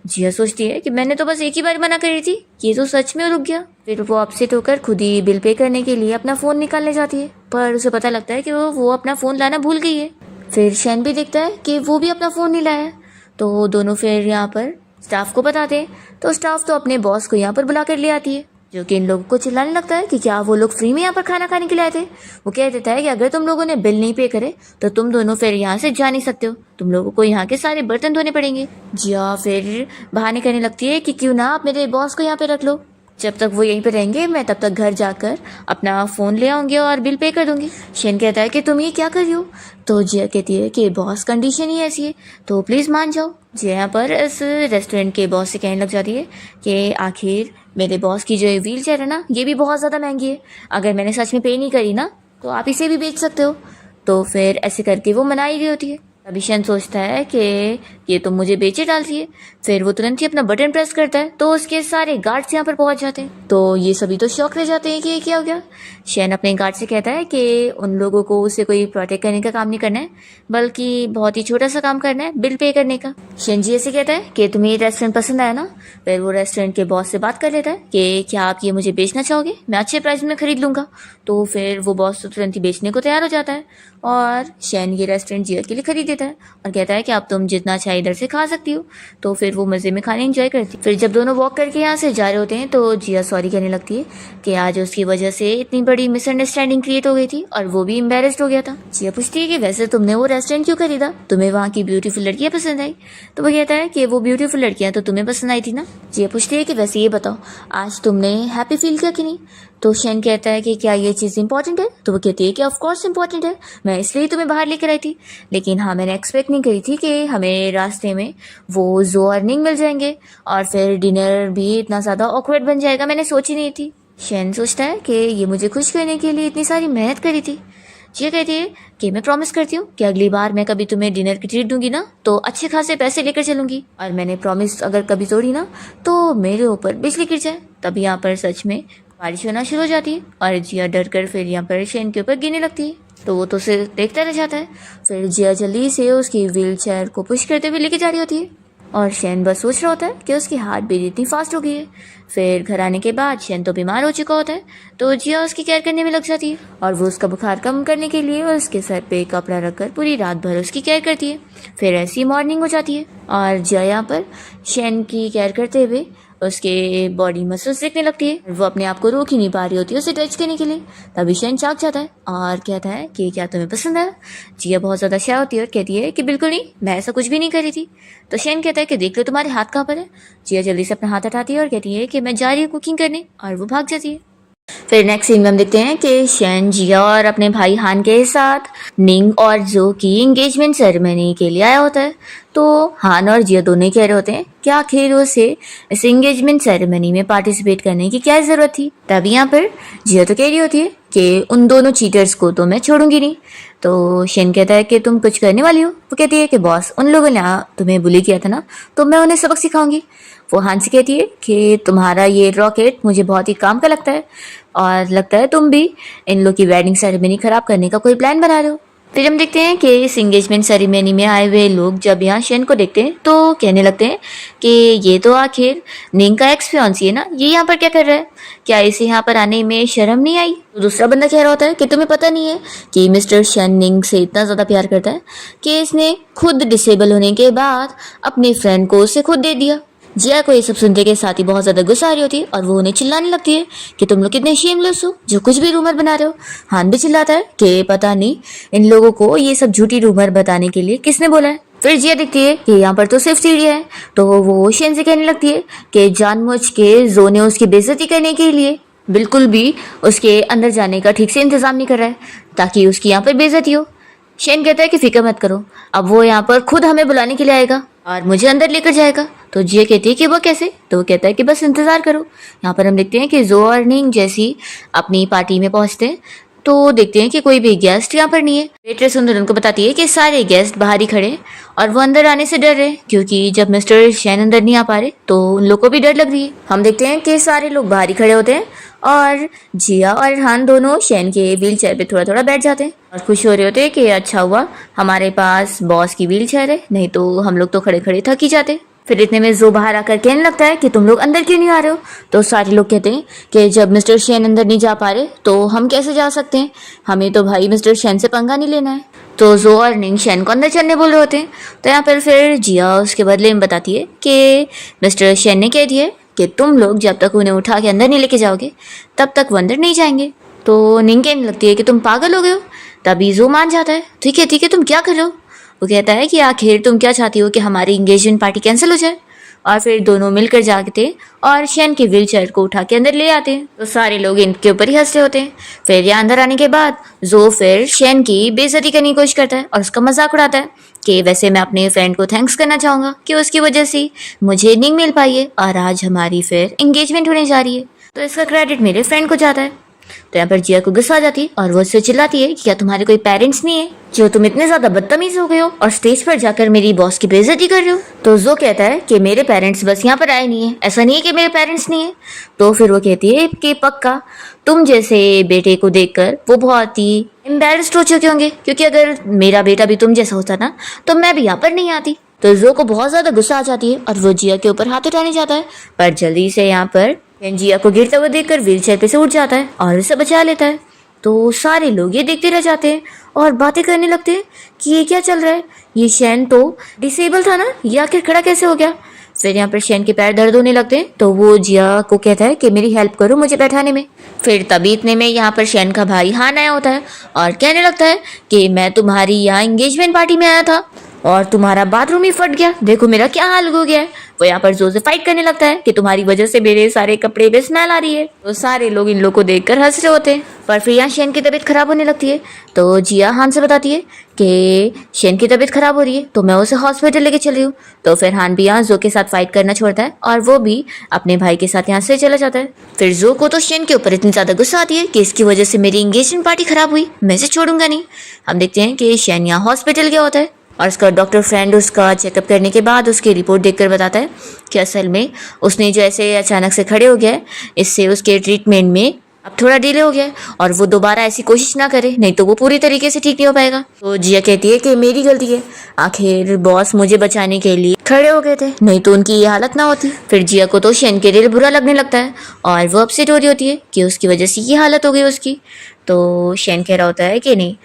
जिया सोचती है कि मैंने तो बस एक ही बार मना करी थी, ये तो सच में रुक गया। फिर वो अपसेट होकर खुद ही बिल पे करने के लिए अपना फ़ोन निकालने जाती है, पर उसे पता लगता है कि वो अपना फ़ोन लाना भूल गई है। फिर शैन भी देखता है कि वो भी अपना फ़ोन नहीं लाया है। तो दोनों फिर यहाँ पर स्टाफ को बताते हैं। तो स्टाफ तो अपने बॉस को यहाँ पर बुला कर ले आती है, जो कि इन लोगों को चिल्लाने लगता है कि क्या वो लोग फ्री में यहाँ पर खाना खाने के लिए आए थे। वो कह देता है कि अगर तुम लोगों ने बिल नहीं पे करे तो तुम दोनों फिर यहाँ से जा नहीं सकते हो, तुम लोगों को यहाँ के सारे बर्तन धोने पड़ेंगे। जिया फिर बहाने करने लगती है कि क्यों ना आप मेरे बॉस को यहाँ पे रख लो, जब तक वो यहीं पे रहेंगे मैं तब तक घर जाकर अपना फ़ोन ले आऊँगी और बिल पे कर दूंगी। शेन कहता है कि तुम ये क्या कर रही हो। तो जिया कहती है कि बॉस कंडीशन ही ऐसी है तो प्लीज़ मान जाओ। जिया यहाँ पर इस रेस्टोरेंट के बॉस से कहने लग जाती है कि आखिर मेरे बॉस की जो ये व्हील चेयर है ना, ये भी बहुत ज़्यादा महंगी है, अगर मैंने सच में पे नहीं करी ना तो आप इसे भी बेच सकते हो। तो फिर ऐसे करके वो मना ही रही होती है। तभी शेन सोचता है कि ये तो मुझे बेचे डालती है। फिर वो तुरंत ही अपना बटन प्रेस करता है तो उसके सारे गार्ड्स यहाँ पर पहुंच जाते हैं। तो ये सभी तो शॉक रह जाते हैं कि ये क्या हो गया। शेन अपने गार्ड से कहता है कि उन लोगों को उसे कोई प्रोटेक्ट करने का काम नहीं करना है, बल्कि बहुत ही छोटा सा काम करना है, बिल पे करने का। शेन जी ऐसे कहता है कि तुम्हें ये रेस्टोरेंट पसंद आया ना। फिर वो रेस्टोरेंट के बॉस से बात कर लेता है कि क्या आप ये मुझे बेचना चाहोगे, मैं अच्छे प्राइस में खरीद लूँगा। तो फिर वो बॉस तो तुरंत ही बेचने को तैयार हो जाता है और शेन ये रेस्टोरेंट जिया के लिए खरीद देता है और कहता है कि अब तुम जितना चाहे मिठाई इधर से खा सकती हो। तो फिर वो मज़े में खाने एंजॉय करती। फिर जब दोनों वॉक करके यहाँ से जा रहे होते हैं तो जिया सॉरी कहने लगती है कि आज उसकी वजह से इतनी बड़ी मिसअंडरस्टैंडिंग क्रिएट हो गई थी और वो भी एम्बेरस्ड हो गया था। जिया पूछती है कि वैसे तुमने वो रेस्टोरेंट क्यों खरीदा, तुम्हें वहाँ की ब्यूटीफुल लड़कियाँ पसंद आई? तो वो कहता है कि वो ब्यूटीफुल लड़कियाँ तो तुम्हें पसंद आई थी ना। जिया पूछती है कि वैसे ये बताओ आज तुमने हैप्पी फील किया कि नहीं? तो शेन कहता है कि क्या ये चीज़ इंपॉर्टेंट है? तो वो कहती है कि ऑफ कोर्स इंपॉर्टेंट है, मैं इसलिए तुम्हें बाहर लेकर आई थी। लेकिन हाँ, मैंने एक्सपेक्ट नहीं करी थी कि हमें रास्ते में वो जो अर्निंग मिल जाएंगे और फिर डिनर भी इतना ज़्यादा ऑकवर्ड बन जाएगा, मैंने सोची नहीं थी। शेन सोचता है कि ये मुझे खुश करने के लिए इतनी सारी मेहनत करी थी। जिया कहती है कि मैं प्रॉमिस करती हूँ कि अगली बार मैं कभी तुम्हें डिनर की ट्रीट दूंगी ना तो अच्छे खासे पैसे लेकर चलूंगी, और मैंने प्रॉमिस अगर कभी तोड़ी ना तो मेरे ऊपर बिजली गिर जाए। तब यहाँ पर सच में बारिश होना शुरू हो जाती है और जिया डर कर फिर यहाँ पर शेन के ऊपर गिरने लगती है। तो वो तो उसे देखता रह जाता है। फिर जिया जल्दी से उसकी व्हील चेयर को पुश करते हुए लेके जा रही होती है और शेन बस सोच रहा होता है कि उसकी हार्ट बीट इतनी फास्ट हो गई है। फिर घर आने के बाद शेन तो बीमार हो चुका होता है तो जिया उसकी केयर करने में लग जाती है और वो उसका बुखार कम करने के लिए उसके सर पे कपड़ा रखकर पूरी रात भर उसकी केयर करती है। फिर ऐसी मॉर्निंग हो जाती है और जिया यहाँ पर शेन की केयर करते हुए उसके बॉडी मसल्स दिखने लगती है। वो अपने आप को रोक ही नहीं पा रही होती है उसे टच करने के लिए। तभी शेन चाक जाता है और कहता है कि क्या तुम्हें पसंद है? जिया बहुत ज़्यादा शाय होती है और कहती है कि बिल्कुल नहीं, मैं ऐसा कुछ भी नहीं कर रही थी। तो शेन कहता है कि देख लो तुम्हारे हाथ कहाँ पर है। जिया जल्दी से अपना हाथ हटाती है और कहती है कि मैं जा रही हूँ कुकिंग करने, और वो भाग जाती है। फिर नेक्स्ट सीन में हम देखते हैं कि शेन जिया और अपने भाई हान के साथ निंग और जो की एंगेजमेंट सेरेमनी के लिए आया होता है। तो हान और जिया दोनों ही कह रहे होते हैं कि आखिर उसे इस एंगेजमेंट सेरेमनी में पार्टिसिपेट करने की क्या ज़रूरत थी। तभी यहाँ पर जिया तो कह रही होती है कि उन दोनों चीटर्स को तो मैं छोड़ूंगी नहीं। तो शेन कहता है कि तुम कुछ करने वाली हो? वो कहती है कि बॉस, उन लोगों ने तुम्हें बुली किया था ना, तो मैं उन्हें सबक सिखाऊंगी। वो हान से कहती है कि तुम्हारा ये रॉकेट मुझे बहुत ही काम का लगता है और लगता है तुम भी इन लोग की वेडिंग सेरेमनी खराब करने का कोई प्लान बना रहे हो। फिर हम देखते हैं कि इस एंगेजमेंट सेरेमनी में आए हुए लोग जब यहाँ शेन को देखते हैं तो कहने लगते हैं कि ये तो आखिर निंग का एक्स फियांसी है ना, ये यहाँ पर क्या कर रहा है? क्या इसे यहाँ पर आने में शर्म नहीं आई? तो दूसरा बंदा कह रहा होता है कि तुम्हें पता नहीं है कि मिस्टर शेन निंग से इतना ज़्यादा प्यार करता है कि इसने खुद डिसेबल होने के बाद अपने फ्रेंड को उसे खुद दे दिया। जिया को ये सब सुनते के साथ ही बहुत ज़्यादा गुस्सा आ रही होती है और वो उन्हें चिल्लाने लगती है कि तुम लोग कितने शेमलेस हो जो कुछ भी रूमर बना रहे हो। हान भी चिल्लाता है कि पता नहीं इन लोगों को ये सब झूठी रूमर बताने के लिए किसने बोला है। फिर जिया दिखती है कि यहाँ पर तो सिर्फ सीढ़ी है, तो वो शेन से कहने लगती है कि जानबूझ के जो ने उसकी बेइज्जती करने के लिए बिल्कुल भी उसके अंदर जाने का ठीक से इंतजाम नहीं कर रहा है ताकि उसकी यहाँ पर बेइज्जती हो। शेन कहता है कि फिक्र मत करो, अब वो यहाँ पर खुद हमें बुलाने के लिए आएगा और मुझे अंदर लेकर जाएगा। तो जिया कहती है कि वो कैसे? तो वो कहता है कि बस इंतज़ार करो। यहाँ पर हम देखते हैं कि जो और निंग जैसी अपनी पार्टी में पहुँचते हैं तो देखते हैं कि कोई भी गेस्ट यहाँ पर नहीं है। वेट्रेस उनको बताती है कि सारे गेस्ट बाहर ही खड़े और वो अंदर आने से डर रहे क्योंकि जब मिस्टर शेन अंदर नहीं आ पा रहे तो उन लोग को भी डर लग रही है। हम देखते हैं कि सारे लोग बाहर ही खड़े होते हैं और जिया और हान दोनों शेन के व्हील चेयर पे थोड़ा थोड़ा बैठ जाते हैं और खुश हो रहे होते हैं कि अच्छा हुआ हमारे पास बॉस की व्हील चेयर है, नहीं तो हम लोग तो खड़े खड़े थक ही जाते। फिर इतने में जो बाहर आकर कहने लगता है कि तुम लोग अंदर क्यों नहीं आ रहे हो? तो सारे लोग कहते हैं कि जब मिस्टर शेन अंदर नहीं जा पा रहे तो हम कैसे जा सकते हैं, हमें तो भाई मिस्टर शेन से पंगा नहीं लेना है। तो जो और निंग शेन को अंदर चलने बोल रहे होते हैं। तो यहाँ पर फिर जिया उसके बदले में बताती है कि मिस्टर शेन ने कह दिया कि तुम लोग जब तक उन्हें उठा के अंदर नहीं लेके जाओगे तब तक वो अंदर नहीं जाएंगे। तो निंग कहने लगती है कि तुम पागल हो गए हो। तभी जो मान जाता है ठीक है तुम क्या कर रहे हो? वो कहता है कि आखिर तुम क्या चाहती हो कि हमारी एंगेजमेंट पार्टी कैंसिल हो जाए? और फिर दोनों मिलकर जाते और शेन की व्हील चेयर को उठा के अंदर ले आते हैं। तो सारे लोग इनके ऊपर ही हंसते होते हैं। फिर यहाँ अंदर आने के बाद जो फिर शेन की बेइज्जती करने की कोशिश करता है और उसका मजाक उड़ाता है कि वैसे मैं अपने फ्रेंड को थैंक्स करना चाहूँगा कि उसकी वजह से मुझे निंग मिल पाई है और आज हमारी फिर एंगेजमेंट होने जा रही है, तो इसका क्रेडिट मेरे फ्रेंड को जाता है। तो यहाँ पर जिया को गुस्सा आ जाती है और वो उससे चिल्लाती है कि क्या तुम्हारे कोई पेरेंट्स नहीं है जो तुम इतने ज्यादा बदतमीज हो गए हो और स्टेज पर जाकर मेरी बॉस की बेइज्जती कर रहे हो? तो जो कहता है कि मेरे पेरेंट्स बस यहाँ पर आए नहीं है, ऐसा नहीं है कि मेरे पेरेंट्स नहीं है। तो फिर वो कहती है कि पक्का तुम जैसे बेटे को देखकर वो बहुत ही एम्बेरस्ड हो चुके होंगे क्योंकि अगर मेरा बेटा भी तुम जैसा होता ना तो मैं भी यहाँ पर नहीं आती। तो जो को बहुत ज्यादा गुस्सा आ जाती है और वो जिया के ऊपर हाथ उठाने जाता है पर जल्दी से यहाँ पर जिया को गिरता हुआ देखकर व्हील चेयर पे से उठ जाता है और उसे बचा लेता है। तो सारे लोग ये देखते रह जाते हैं और बातें करने लगते हैं कि ये क्या चल रहा है, ये शेन तो डिसेबल था ना, ये आखिर खड़ा कैसे हो गया। फिर यहाँ पर शेन के पैर दर्द होने लगते हैं तो वो जिया को कहता है कि मेरी हेल्प करो मुझे बैठाने में। फिर तभी इतने में यहाँ पर शेन का भाई हान आया होता है और कहने लगता है कि मैं तुम्हारी यहाँ एंगेजमेंट पार्टी में आया था और तुम्हारा बाथरूम ही फट गया, देखो मेरा क्या हाल हो गया है। वो यहाँ पर जोर से फाइट करने लगता है कि तुम्हारी वजह से मेरे सारे कपड़े पे स्मेल आ रही है। तो सारे लोग इन लोग को देखकर हंस रहे होते हैं। पर फिर यहाँ शेन की तबीयत खराब होने लगती है तो जिया हान से बताती है कि शेन की तबीयत खराब हो रही है तो मैं उसे हॉस्पिटल लेके चली हूँ। तो फिर हान भी यहाँ जो के साथ फाइट करना छोड़ता है और वो भी अपने भाई के साथ यहाँ से चला जाता है। फिर जो को तो शेन के ऊपर इतनी ज्यादा गुस्सा आती है कि इसकी वजह से मेरी एंगेजमेंट पार्टी खराब हुई, मैं इसे छोड़ूंगा नहीं। हम देखते हैं कि शेन यहाँ हॉस्पिटल गया होता है और उसका डॉक्टर फ्रेंड उसका चेकअप करने के बाद उसकी रिपोर्ट देखकर बताता है कि असल में उसने जो ऐसे अचानक से खड़े हो गया है, इससे उसके ट्रीटमेंट में अब थोड़ा डिले हो गया है और वो दोबारा ऐसी कोशिश ना करे, नहीं तो वो पूरी तरीके से ठीक नहीं हो पाएगा। तो जिया कहती है कि मेरी गलती है, आखिर बॉस मुझे बचाने के लिए खड़े हो गए थे, नहीं तो उनकी ये हालत ना होती। फिर जिया को तो शेन के लिए बुरा लगने लगता है और वो अपसेट हो रही होती है कि उसकी वजह से ये हालत हो गई उसकी। तो शेन कह रहा होता है कि नहीं,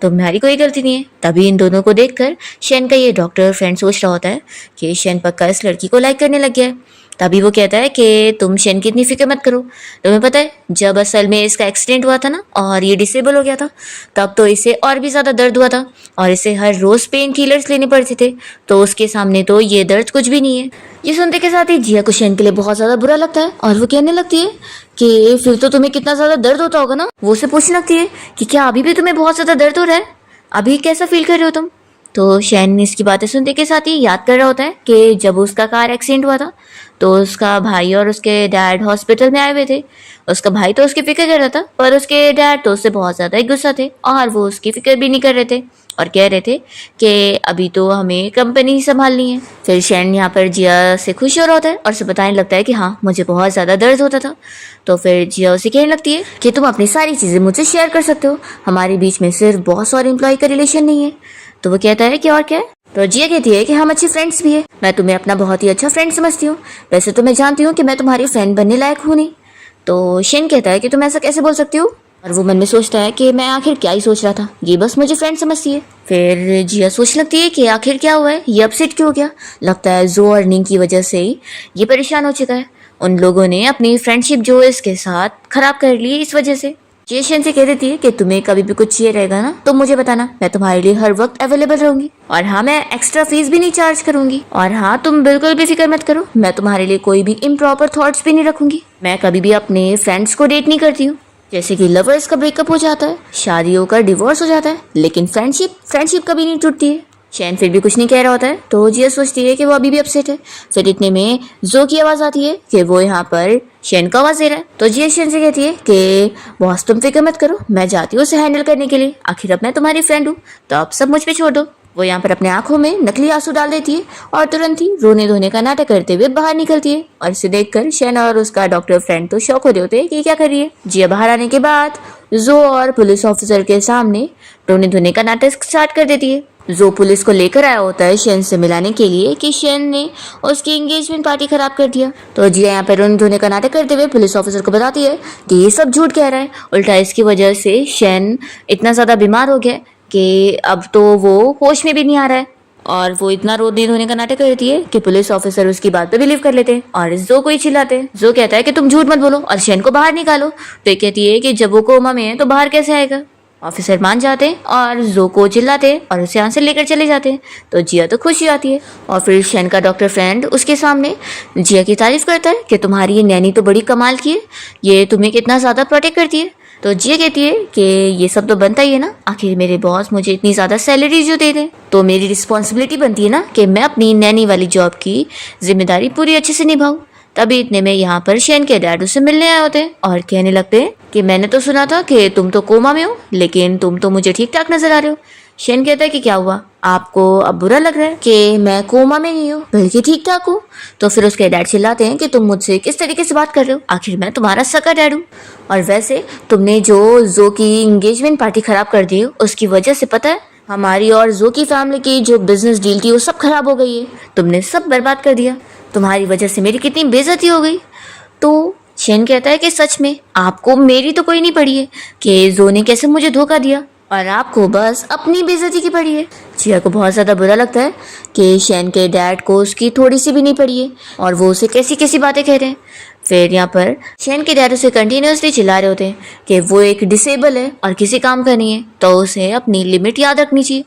तुम्हारी कोई गलती नहीं है। तभी इन दोनों को देखकर शेन का ये डॉक्टर फ्रेंड सोच रहा होता है कि शेन पक्का इस लड़की को लाइक करने लग गया है। तभी वो कहता है कि तुम शेन की इतनी फिक्र मत करो, तुम्हें पता है जब असल में इसका एक्सीडेंट हुआ था ना और ये डिसेबल हो गया था तब तो इसे और भी ज़्यादा दर्द हुआ था और इसे हर रोज़ पेन किलर्स लेने पड़ते थे, तो उसके सामने तो ये दर्द कुछ भी नहीं है। ये सुनते के साथ ही जिया को शेन के लिए बहुत ज़्यादा बुरा लगता है और वो कहने लगती है कि फिर तो तुम्हें कितना ज़्यादा दर्द होता होगा ना। वो उसे पूछने लगती है कि क्या अभी भी तुम्हें बहुत ज़्यादा दर्द हो रहा है, अभी कैसा फील कर रहे हो तुम। तो शैन इसकी बातें सुनते के साथ ही याद कर रहा होता है कि जब उसका कार एक्सीडेंट हुआ था तो उसका भाई और उसके डैड हॉस्पिटल में आए हुए थे। उसका भाई तो उसकी फिक्र कर रहा था पर उसके डैड तो उससे बहुत ज़्यादा ही गुस्सा थे और वो उसकी फिक्र भी नहीं कर रहे थे और कह रहे थे कि अभी तो हमें कंपनी ही संभालनी है। फिर शैन यहाँ पर जिया से खुश हो रहा होता है और उसे बताने लगता है कि हाँ मुझे बहुत ज़्यादा दर्द होता था। तो फिर जिया उसे कहने लगती है कि तुम अपनी सारी चीज़ें मुझसे शेयर कर सकते हो, हमारे बीच में सिर्फ बॉस और एम्प्लॉय का रिलेशन नहीं है। तो वो कहता है कि और क्या है। तो जिया कहती है कि हम अच्छे फ्रेंड्स भी है, मैं तुम्हें अपना बहुत ही अच्छा फ्रेंड समझती हूँ, वैसे तो मैं जानती हूँ कि मैं तुम्हारी फ्रेंड बनने लायक हूँ नहीं। तो शेन कहता है कि तुम ऐसा कैसे बोल सकती हो, और वो मन में सोचता है कि मैं आखिर क्या ही सोच रहा था, ये बस मुझे फ्रेंड समझती है। फिर जिया सोचने लगती है कि आखिर क्या हुआ है, ये अपसेट क्यों हो गया, लगता है जो अर्निंग की वजह से ही ये परेशान हो चुका है। उन लोगों ने अपनी फ्रेंडशिप जो इसके साथ खराब कर ली इस वजह से। जेशन से कह देती है कि तुम्हें कभी भी कुछ चाहिए रहेगा ना तो मुझे बताना, मैं तुम्हारे लिए हर वक्त अवेलेबल रहूंगी और हाँ मैं एक्स्ट्रा फीस भी नहीं चार्ज करूंगी और हाँ तुम बिल्कुल भी फिक्र मत करो, मैं तुम्हारे लिए कोई भी इम्प्रॉपर थॉट्स भी नहीं रखूंगी। मैं कभी भी अपने फ्रेंड्स को डेट नहीं करती हूँ, जैसे कि लवर्स का ब्रेकअप हो जाता है, शादियों का डिवोर्स हो जाता है, लेकिन फ्रेंडशिप कभी नहीं टूटती है। शैन फिर भी कुछ नहीं कह रहा होता है तो जिया सोचती है कि वो अभी भी अपसेट है। फिर इतने में जो की आवाज़ आती है कि वो यहाँ पर शैन का आवाज़ दे रहा है। तो जिया शैन से कहती है कि बॉस तुम फिक्र मत करो, मैं जाती हूँ उसे हैंडल करने के लिए, आखिर अब मैं तुम्हारी फ्रेंड हूँ तो अब सब मुझ पे छोड़ दो। वो यहाँ पर अपने आंखों में नकली आंसू डाल देती है और तुरंत ही रोने धोने का नाटक करते हुए बाहर निकलती है और इसे देखकर शैन और उसका डॉक्टर फ्रेंड तो शौक हो रहे होते हैं कि क्या कर रही है। जिया बाहर आने के बाद जो और पुलिस ऑफिसर के सामने रोने धोने का नाटक स्टार्ट कर देती है। जो पुलिस को लेकर आया होता है शेन से मिलाने के लिए कि शेन ने उसकी एंगेजमेंट पार्टी खराब कर दिया। तो जिया यहाँ पर रोने धोने का नाटक करते हुए पुलिस ऑफिसर को बताती है कि ये सब झूठ कह रहा है, उल्टा इसकी वजह से शेन इतना ज़्यादा बीमार हो गया कि अब तो वो होश में भी नहीं आ रहा है। और वो इतना रोने धोने का नाटक करती है कि पुलिस ऑफिसर उसकी बात पे बिलीव कर लेते हैं और जो को ही चिल्लाते हैं। जो कहता है कि तुम झूठ मत बोलो और शेन को बाहर निकालो। तो ये कहती है कि जब वो कोमा में है तो बाहर कैसे आएगा। ऑफिसर मान जाते हैं और जो को चिल्लाते हैं और उसे यहाँ से लेकर चले जाते हैं। तो जिया तो खुश हो जाती है और फिर शैन का डॉक्टर फ्रेंड उसके सामने जिया की तारीफ करता है कि तुम्हारी ये नैनी तो बड़ी कमाल की है, ये तुम्हें कितना ज़्यादा प्रोटेक्ट करती है। तो जिया कहती है कि ये सब तो बनता ही है ना, आखिर मेरे बॉस मुझे इतनी ज़्यादा सैलरी जो दे दें तो मेरी रिस्पॉन्सिबिलिटी बनती है ना कि मैं अपनी नैनी वाली जॉब की जिम्मेदारी पूरी अच्छे से निभाऊँ। तभी इतने में यहाँ पर शैन के डैड उससे मिलने आए होते हैं और कहने लगते हैं कि मैंने तो सुना था कि तुम तो कोमा में हो लेकिन तुम तो मुझे ठीक ठाक नजर आ रहे हो। शैन कहता है कि क्या हुआ, आपको अब बुरा लग रहा है कि मैं कोमा में नहीं हूँ बल्कि ठीक ठाक हूँ। तो फिर उसके डैड चिल्लाते हैं कि तुम मुझसे किस तरीके से बात कर रहे हो, आखिर मैं तुम्हारा सका डैड हूँ और वैसे तुमने जो की एंगेजमेंट पार्टी खराब कर दी उसकी वजह से पता है हमारी और जो की फैमिली की जो बिजनेस डील थी वो सब खराब हो गई है, तुमने सब बर्बाद कर दिया, तुम्हारी वजह से मेरी कितनी बेइज्जती हो गई। तो शैन कहता है कि सच में आपको मेरी तो कोई नहीं पड़ी है कि जो ने कैसे मुझे धोखा दिया, और आपको बस अपनी बेइज्जती की पड़ी है। जिया को बहुत ज़्यादा बुरा लगता है कि शैन के डैड को उसकी थोड़ी सी भी नहीं पड़ी है और वो उसे कैसी कैसी बातें कह रहे हैं। फिर यहाँ पर शैन के डैड उसे कंटिन्यूसली चिल्ला रहे होते हैं कि वो एक डिसेबल है और किसी काम का नहीं है, तो उसे अपनी लिमिट याद रखनी चाहिए।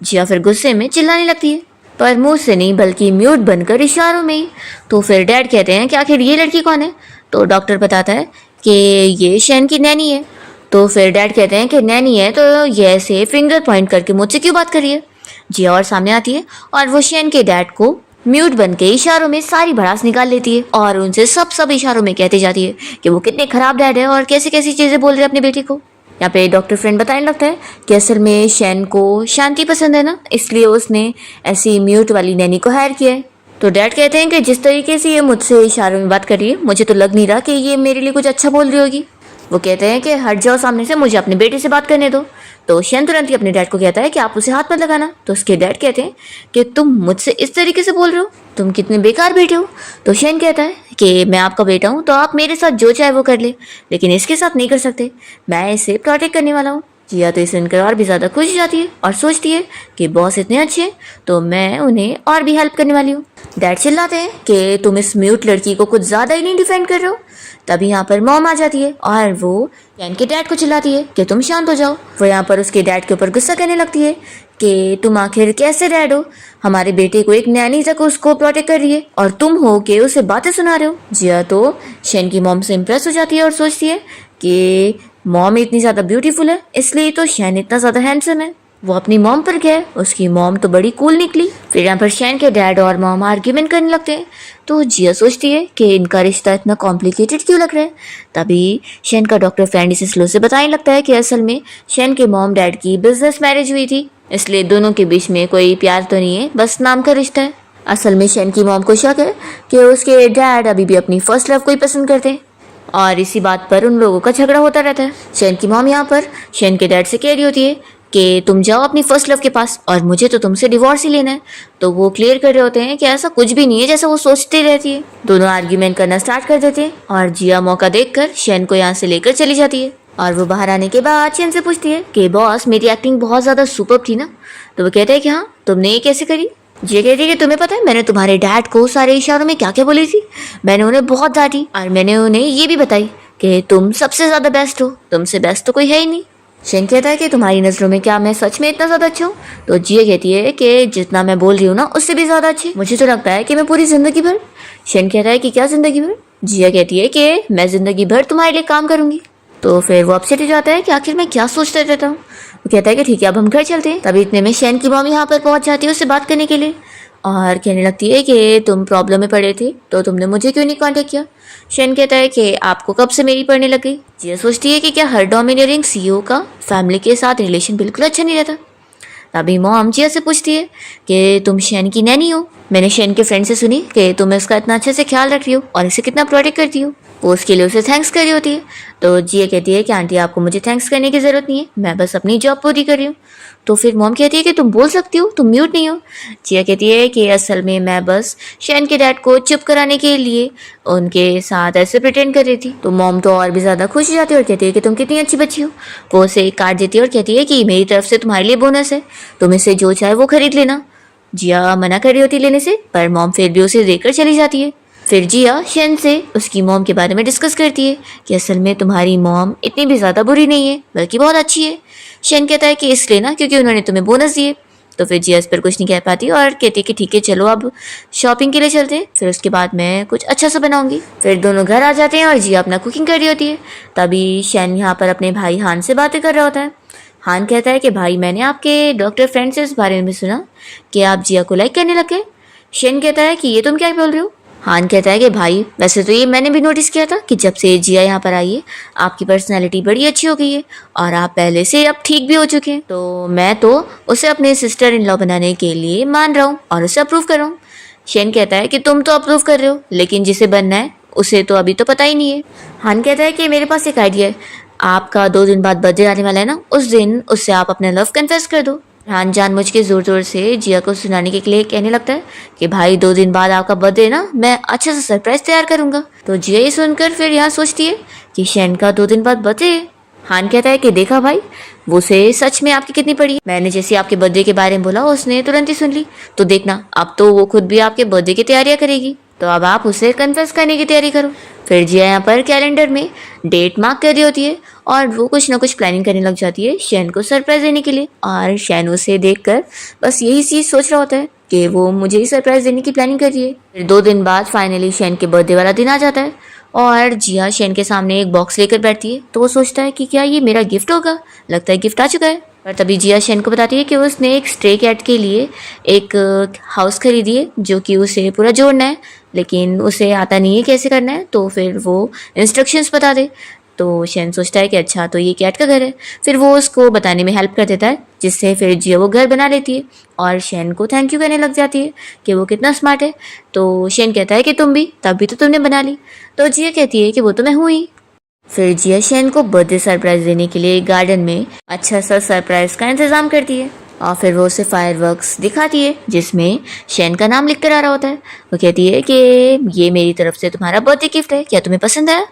जिया फिर गुस्से में चिल्लाने लगती है, पर मुंह से नहीं बल्कि म्यूट बनकर इशारों में ही। तो फिर डैड कहते हैं कि आखिर ये लड़की कौन है। तो डॉक्टर बताता है कि ये शैन की नैनी है। तो फिर डैड कहते हैं कि नैनी है तो ये ऐसे फिंगर पॉइंट करके मुझसे क्यों बात कर रही है। जिया और सामने आती है और वो शैन के डैड को म्यूट बन के इशारों में सारी भड़ास निकाल लेती है और उनसे सब इशारों में कहती जाती है कि वो कितने खराब डैड है और कैसी कैसी चीज़ें बोल रहे हैं अपनी बेटी को। यहाँ पे डॉक्टर फ्रेंड बताने लगता है कि असल में शैन को शांति पसंद है ना, इसलिए उसने ऐसी म्यूट वाली नैनी को हायर किया है। तो डैड कहते हैं कि जिस तरीके से ये मुझसे इशारों में बात कर रही है मुझे तो लग नहीं रहा कि ये मेरे लिए कुछ अच्छा बोल रही होगी। वो कहते हैं कि हट जाओ सामने से, मुझे अपने बेटे से बात करने दो। तो शैन तुरंत ही अपने डैड को कहता है कि आप उसे हाथ मत लगाना। तो उसके डैड कहते हैं कि तुम मुझसे इस तरीके से बोल रहे हो, तुम कितने बेकार बेटे हो। तो शैन कहता है कि मैं आपका बेटा हूँ तो आप मेरे साथ जो चाहे वो कर ले, लेकिन इसके साथ नहीं कर सकते, मैं इसे प्रोटेक्ट करने वाला हूँ। जिया तो इसे सुनकर और भी ज़्यादा खुश हो जाती है और सोचती है कि बॉस इतने अच्छे हैं तो मैं उन्हें और भी हेल्प करने वाली हूँ। डैड चिल्लाते हैं कि तुम इस म्यूट लड़की को कुछ ज़्यादा ही नहीं डिफेंड कर रहे हो। तभी यहाँ पर मॉम आ जाती है और वो शैन के डैड को चिल्लाती है कि तुम शांत हो जाओ। वो यहाँ पर उसके डैड के ऊपर गुस्सा करने लगती है कि तुम आखिर कैसे डैड हो, हमारे बेटे को एक नैनी तक उसको प्रोटेक्ट कर रही है और तुम हो के उसे बातें सुना रहे हो। जिया तो शैन की मॉम से इम्प्रेस हो जाती है और सोचती है कि मॉम इतनी ज़्यादा ब्यूटीफुल है इसलिए तो शैन इतना ज़्यादा हैंडसम है। वो अपनी मॉम पर गया, उसकी मॉम तो बड़ी कूल निकली। फिर यहाँ पर शैन के डैड और मॉम आर्ग्यूमेंट करने लगते हैं। तो जिया सोचती है कि इनका रिश्ता इतना कॉम्प्लिकेटेड क्यों लग रहा है। तभी शैन का डॉक्टर फ्रेंड इसे स्लो से बताने लगता है कि असल में शैन के मॉम डैड की बिजनेस मैरिज हुई थी, इसलिए दोनों के बीच में कोई प्यार तो नहीं है, बस नाम का रिश्ता है। असल में शैन की मॉम को शक है कि उसके डैड अभी भी अपनी फर्स्ट लव को ही पसंद करते हैं और इसी बात पर उन लोगों का झगड़ा होता रहता है। शैन की मॉम यहाँ पर शैन के डैड से कह रही होती है कि तुम जाओ अपनी फर्स्ट लव के पास और मुझे तो तुमसे डिवोर्स ही लेना है। तो वो क्लियर कर रहे होते हैं कि ऐसा कुछ भी नहीं है जैसा वो सोचती रहती है। दोनों आर्ग्यूमेंट करना स्टार्ट कर देते हैं और जिया मौका देखकर शैन को यहाँ से लेकर चली जाती है। और वो बाहर आने के बाद शैन से पूछती है कि बॉस मेरी एक्टिंग बहुत ज़्यादा सुपर्ब थी ना। तो वो कहते हैं कि हाँ, तुमने ये कैसे करी। जिया कहती है कि तुम्हें पता है मैंने तुम्हारे डैड को सारे इशारों में क्या क्या बोली थी, मैंने उन्हें बहुत डांटी और मैंने उन्हें ये भी बताई कि तुम सबसे ज़्यादा बेस्ट हो, तुमसे बेस्ट तो कोई है ही नहीं। शैन कहता है कि तुम्हारी नज़रों में क्या मैं सच में इतना ज़्यादा अच्छा हूँ। तो जिया कहती है कि जितना मैं बोल रही हूँ ना उससे भी ज़्यादा अच्छे, मुझे तो लगता है कि मैं पूरी ज़िंदगी भर। शैन कहता है कि क्या ज़िंदगी भर। जिया कहती है कि मैं ज़िंदगी भर तुम्हारे लिए काम करूँगी। तो फिर वो अपसेट हो जाता है कि आखिर मैं क्या सोचता रहता हूँ। वो कहता है कि ठीक है अब हम घर चलते हैं। तभी इतने में शैन की मॉम यहाँ पर पहुँच जाती है उससे बात करने के लिए और कहने लगती है कि तुम प्रॉब्लम में पड़े थे तो तुमने मुझे क्यों नहीं कांटेक्ट किया। शैन कहता है कि आपको कब से मेरी पड़ने लग गई। जिया सोचती है कि क्या हर डोमिनेटिंग सीईओ का फैमिली के साथ रिलेशन बिल्कुल अच्छा नहीं रहता। तभी मॉम जिया से पूछती है कि तुम शैन की नैनी हो, मैंने शैन के फ्रेंड से सुनी कि तुम इसका इतना अच्छे से ख्याल रख रही हो और इसे कितना प्रोटेक्ट करती हो। वो उसके लिए उसे थैंक्स कर रही होती है। तो जिया कहती है कि आंटी आपको मुझे थैंक्स करने की ज़रूरत नहीं है, मैं बस अपनी जॉब पूरी कर रही हूँ। तो फिर मॉम कहती है कि तुम बोल सकती हो, तुम म्यूट नहीं हो। जिया कहती है कि असल में मैं बस शैन के डैड को चुप कराने के लिए उनके साथ ऐसे प्रिटेंड कर रही थी। तो मॉम तो और भी ज़्यादा खुश हो जाती है और कहती है कि तुम कितनी अच्छी बच्ची हो। वो उसे एक कार्ड देती है और कहती है कि मेरी तरफ से तुम्हारे लिए बोनस है, तुम इसे जो चाहे वो खरीद लेना। जिया मना कर रही होती लेने से, पर मॉम फिर भी उसे देकर चली जाती है। फिर जिया शैन से उसकी मॉम के बारे में डिस्कस करती है कि असल में तुम्हारी मॉम इतनी भी ज़्यादा बुरी नहीं है बल्कि बहुत अच्छी है। शैन कहता है कि इसलिए ना क्योंकि उन्होंने तुम्हें बोनस दिए। तो फिर जिया इस पर कुछ नहीं कह पाती और कहती है कि ठीक है चलो अब शॉपिंग के लिए चलते हैं, फिर उसके बाद मैं कुछ अच्छा सा बनाऊंगी। फिर दोनों घर आ जाते हैं और जिया अपना कुकिंग कर रही होती है। तभी शैन यहाँ पर अपने भाई हान से बातें कर रहा होता है। हान कहता है कि भाई मैंने आपके डॉक्टर फ्रेंड से इस बारे में सुना कि आप जिया को लाइक करने लगे। शैन कहता है कि ये तुम क्या बोल रहे हो। हान कहता है कि भाई वैसे तो ये मैंने भी नोटिस किया था कि जब से जिया यहाँ पर आई है आपकी पर्सनैलिटी बड़ी अच्छी हो गई है और आप पहले से अब ठीक भी हो चुके हैं। तो मैं तो उसे अपने सिस्टर इन लॉ बनाने के लिए मान रहा हूँ और उसे अप्रूव कर रहा हूँ। शैन कहता है कि तुम तो अप्रूव कर रहे हो लेकिन जिसे बनना है उसे तो अभी तो पता ही नहीं है। हान कहता है कि मेरे पास एक आइडिया है, आपका 2 दिन बाद बर्थडे आने वाला है ना, उस दिन उससे आप अपना लव कन्फेस कर दो। हान जानबूझ के जोर जोर से जिया को सुनाने के लिए कहने लगता है कि भाई 2 दिन बाद आपका बर्थडे ना, मैं अच्छा सा सरप्राइज तैयार करूंगा। तो जिया ये सुनकर फिर यहाँ सोचती है कि शैन का 2 दिन बाद बर्थडे है हान कहता है कि देखा भाई, वो से सच में आपकी कितनी पड़ी है। मैंने जैसे आपके बर्थडे के बारे में बोला उसने तुरंत ही सुन ली। तो देखना अब तो वो खुद भी आपके बर्थडे की तैयारियां करेगी, तो अब आप उसे कन्फेस करने की तैयारी करो। फिर जिया यहाँ पर कैलेंडर में डेट मार्क कर रही होती है और वो कुछ ना कुछ प्लानिंग करने लग जाती है शैन को सरप्राइज देने के लिए। और शैन उसे देखकर बस यही चीज सोच रहा होता है कि वो मुझे ही सरप्राइज देने की प्लानिंग कर रही है। फिर 2 दिन बाद फाइनली शैन के बर्थडे वाला दिन आ जाता है और जिया शैन के सामने एक बॉक्स लेकर बैठती है। तो वो सोचता है कि क्या ये मेरा गिफ्ट होगा, लगता है गिफ्ट आ चुका है। पर तभी जिया शैन को बताती है कि उसने एक स्ट्रे कैट के लिए एक हाउस खरीदी है जो कि उसे पूरा जोड़ना है, लेकिन उसे आता नहीं है कैसे करना है, तो फिर वो इंस्ट्रक्शंस बता दे। तो शैन सोचता है कि अच्छा तो ये कैट का घर है। फिर वो उसको बताने में हेल्प कर देता है, जिससे फिर जिया वो घर बना लेती है और शैन को थैंक यू कहने लग जाती है कि वो कितना स्मार्ट है। तो शैन कहता है कि तुम भी, तभी तो तुमने बना ली। तो जिया कहती है कि वो तो मैं हूँ ही। फिर जिया शैन को बर्थडे सरप्राइज देने के लिए गार्डन में अच्छा सा सरप्राइज का इंतजाम करती है और फिर वो उसे फायरवर्क्स दिखाती है जिसमें शैन का नाम लिख कर आ रहा होता है। वो कहती है कि ये मेरी तरफ से तुम्हारा बर्थडे गिफ्ट है, क्या तुम्हें पसंद है?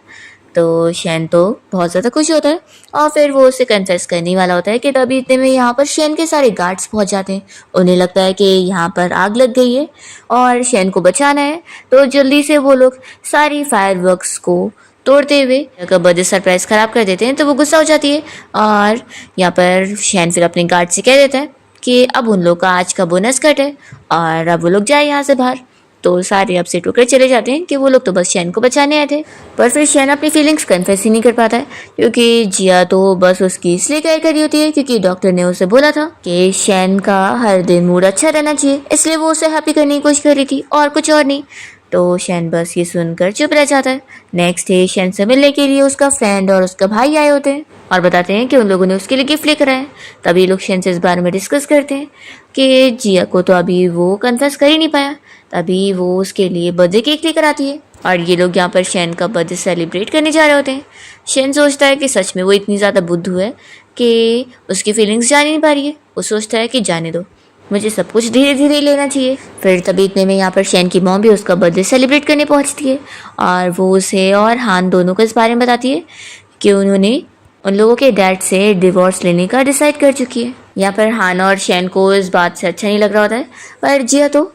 तो शैन तो बहुत ज़्यादा खुश होता है और फिर वो उसे कन्फेस करने वाला होता है कि तभी इतने में यहाँ पर शैन के सारे गार्ड्स पहुँच जाते हैं। उन्हें लगता है कि यहाँ पर आग लग गई है और शैन को बचाना है, तो जल्दी से वो लोग सारी फायरवर्क्स को तोड़ते हुए का बर्थडे सरप्राइज खराब कर देते हैं। तो वो गुस्सा हो जाती है और यहाँ पर शैन फिर अपने गार्ड से कह देता है कि अब उन लोग का आज का बोनस कट है और अब वो लोग जाए यहाँ से बाहर। तो सारे अब से टोकर चले जाते हैं कि वो लोग तो बस शैन को बचाने आए थे। पर फिर शैन अपनी फीलिंग्स कन्फेस ही नहीं कर पाता है, क्योंकि जिया तो बस उसकी इसलिए केयर करी होती है क्योंकि डॉक्टर ने उसे बोला था कि शैन का हर दिन मूड अच्छा रहना चाहिए, इसलिए वो उसे हैप्पी करने की कोशिश कर रही थी और कुछ और नहीं। तो शैन बस ये सुनकर चुप रह जाता है। नेक्स्ट डे शैन से मिलने के लिए उसका फ्रेंड और उसका भाई आए होते हैं और बताते हैं कि उन लोगों ने उसके लिए गिफ्ट लेकर आए। तभी लोग शैन से इस बारे में डिस्कस करते हैं कि जिया को तो अभी वो कन्फेस कर ही नहीं पाया। तभी वो उसके लिए बर्थडे केक लेकर आती है और ये लोग यहाँ पर शैन का बर्थडे सेलिब्रेट करने जा रहे होते हैं। शैन सोचता है कि सच में वो इतनी ज़्यादा बुद्धू है कि उसकी फीलिंग्स जान ही नहीं पा रही है। वो सोचता है कि जाने दो, मुझे सब कुछ धीरे धीरे लेना चाहिए। फिर तभी इतने में यहाँ पर शैन की मॉम भी उसका बर्थडे सेलिब्रेट करने पहुँचती है और वो उसे और हान दोनों को इस बारे में बताती है कि उन्होंने उन लोगों के डैड से डिवोर्स लेने का डिसाइड कर चुकी है। यहाँ पर हान और शैन को इस बात से अच्छा नहीं लग रहा होता है, पर जिया तो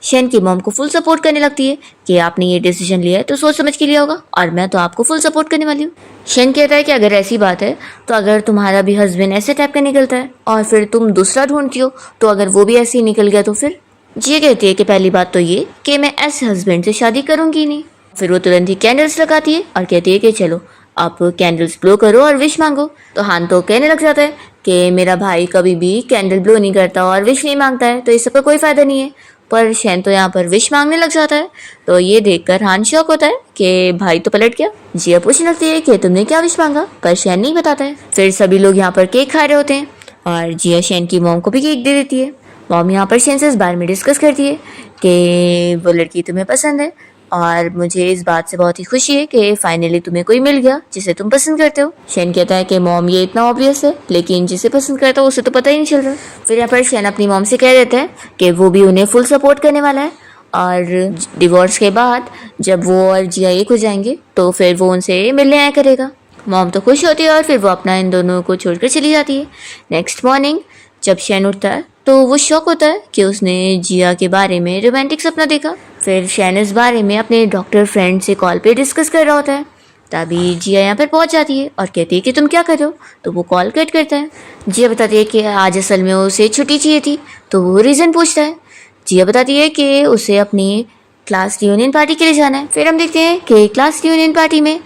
शैन की मॉम को फुल सपोर्ट करने लगती है कि आपने ये डिसीजन लिया है तो सोच समझ के लिया होगा और मैं तो आपको फुल सपोर्ट करने वाली हूँ। शैन कहता है कि अगर ऐसी बात है तो अगर तुम्हारा भी हस्बैंड ऐसे टाइप का निकलता है और फिर तुम दूसरा ढूंढती हो तो अगर वो भी ऐसे ही निकल गया तो फिर? जिया कहती है कि पहली बात तो ये कि मैं ऐसे हस्बैंड से शादी करूंगी नहीं। फिर वो तुरंत ही कैंडल्स लगाती है और कहती है कि चलो आप कैंडल्स ब्लो करो और विश मांगो। तो हान तो कहने लग जाता है कि मेरा भाई कभी भी कैंडल ब्लो नहीं करता और विश नहीं मांगता है, तो इस सबका कोई फायदा नहीं है। पर शैन तो यहाँ पर विश मांगने लग जाता है। तो ये देखकर हान शॉक होता है कि भाई तो पलट गया। जिया पूछने लगती है कि तुमने क्या विश मांगा, पर शैन नहीं बताता है। फिर सभी लोग यहाँ पर केक खा रहे होते हैं और जिया शैन की मॉम को भी केक दे देती है। मॉम यहाँ पर शैन से इस बारे में डिस्कस करती है कि वो लड़की तुम्हें पसंद है और मुझे इस बात से बहुत ही खुशी है कि फाइनली तुम्हें कोई मिल गया जिसे तुम पसंद करते हो। शैन कहता है कि मॉम ये इतना ऑब्वियस है, लेकिन जिसे पसंद करता हो उसे तो पता ही नहीं चल रहा। फिर यहाँ पर शैन अपनी मॉम से कह देता है कि वो भी उन्हें फुल सपोर्ट करने वाला है और डिवोर्स के बाद जब वो और जिया एक हो जाएंगे तो फिर वो उनसे मिलने आया करेगा। मॉम तो खुश होती है और फिर वो अपना इन दोनों को छोड़कर चली जाती है। नेक्स्ट मॉर्निंग जब शैन उठता है तो वो शौक होता है कि उसने जिया के बारे में रोमांटिक सपना देखा। फिर शैन इस बारे में अपने डॉक्टर फ्रेंड से कॉल पे डिस्कस कर रहा होता है। तभी जिया यहाँ पर पहुँच जाती है और कहती है कि तुम क्या कर रहे हो, तो वो कॉल कट करता है। जिया बताती है कि आज असल में उसे छुट्टी चाहिए थी, तो वो रीज़न पूछता है। जिया बताती है कि उसे अपनी क्लास रियूनियन पार्टी के लिए जाना है। फिर हम देखते हैं कि क्लास रियूनियन पार्टी में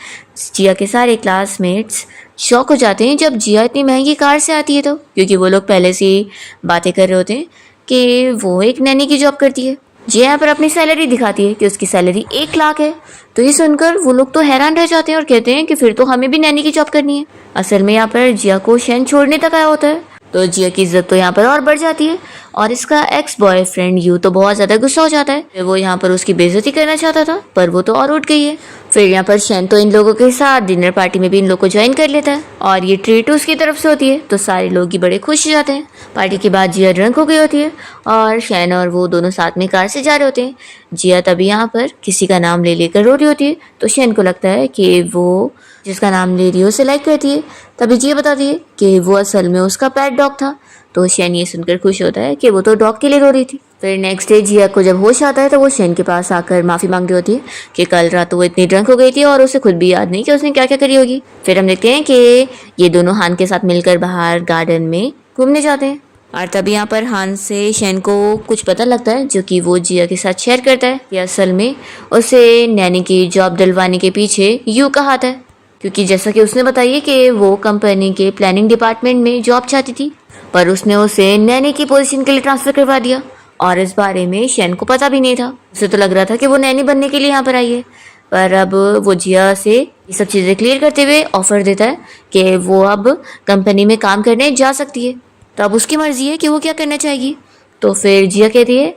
जिया के सारे क्लासमेट्स शॉक हो जाते हैं जब जिया इतनी महंगी कार से आती है, तो क्योंकि वो लोग पहले से ही बातें कर रहे होते हैं कि वो एक नैनी की जॉब करती है। जिया यहाँ पर अपनी सैलरी दिखाती है कि उसकी सैलरी 1 लाख है। तो ये सुनकर वो लोग तो हैरान रह जाते हैं और कहते हैं कि फिर तो हमें भी नैनी की जॉब करनी है। असल में यहाँ पर जिया को शैन छोड़ने तक आया होता है। तो जिया की इज्जत तो यहाँ पर और बढ़ जाती है और इसका एक्स बॉयफ्रेंड यू तो बहुत ज़्यादा गुस्सा हो जाता है। वो यहाँ पर उसकी बेइज्जती करना चाहता था, पर वो तो और उठ गई है। फिर यहाँ पर शैन तो इन लोगों के साथ डिनर पार्टी में भी इन लोगों को ज्वाइन कर लेता है और ये ट्रीट उसकी तरफ से होती है, तो सारे लोग ही बड़े खुश हो जाते हैं। पार्टी के बाद जिया ड्रंक हो गई होती है और शैन और वो दोनों साथ में कार से जा रहे होते हैं। जिया तभी यहाँ पर किसी का नाम ले लेकर रो रही होती है, तो शैन को लगता है कि वो जिसका नाम ले रही है उसे लाइक करती है। तभी जिया बताती है कि वो असल में उसका पेट डॉग था। तो शेन ये सुनकर खुश होता है कि वो तो डॉग के लिए रो रही थी। फिर नेक्स्ट डे जिया को जब होश आता है तो वो शेन के पास आकर माफ़ी मांग रही होती है कि कल रात तो वो इतनी ड्रंक हो गई थी और उसे खुद भी याद नहीं कि उसने क्या क्या करी होगी। फिर हम देखते हैं कि ये दोनों हान के साथ मिलकर बाहर गार्डन में घूमने जाते हैं और तभी यहाँ पर हान से शेन को कुछ पता लगता है जो कि वो जिया के साथ शेयर करता है कि असल में उसे नैनी की जॉब दिलवाने के पीछे यू का हाथ है, क्योंकि जैसा कि उसने बताया कि वो कंपनी के प्लानिंग डिपार्टमेंट में जॉब चाहती थी पर उसने उसे नैनी की पोजीशन के लिए ट्रांसफ़र करवा दिया और इस बारे में शेन को पता भी नहीं था। उसे तो लग रहा था कि वो नैनी बनने के लिए यहाँ पर आई है, पर अब वो जिया से ये सब चीज़ें क्लियर करते हुए ऑफर देता है कि वो अब कंपनी में काम करने जा सकती है। तो अब उसकी मर्जी है कि वो क्या करना चाहेगी। तो फिर जिया कहती है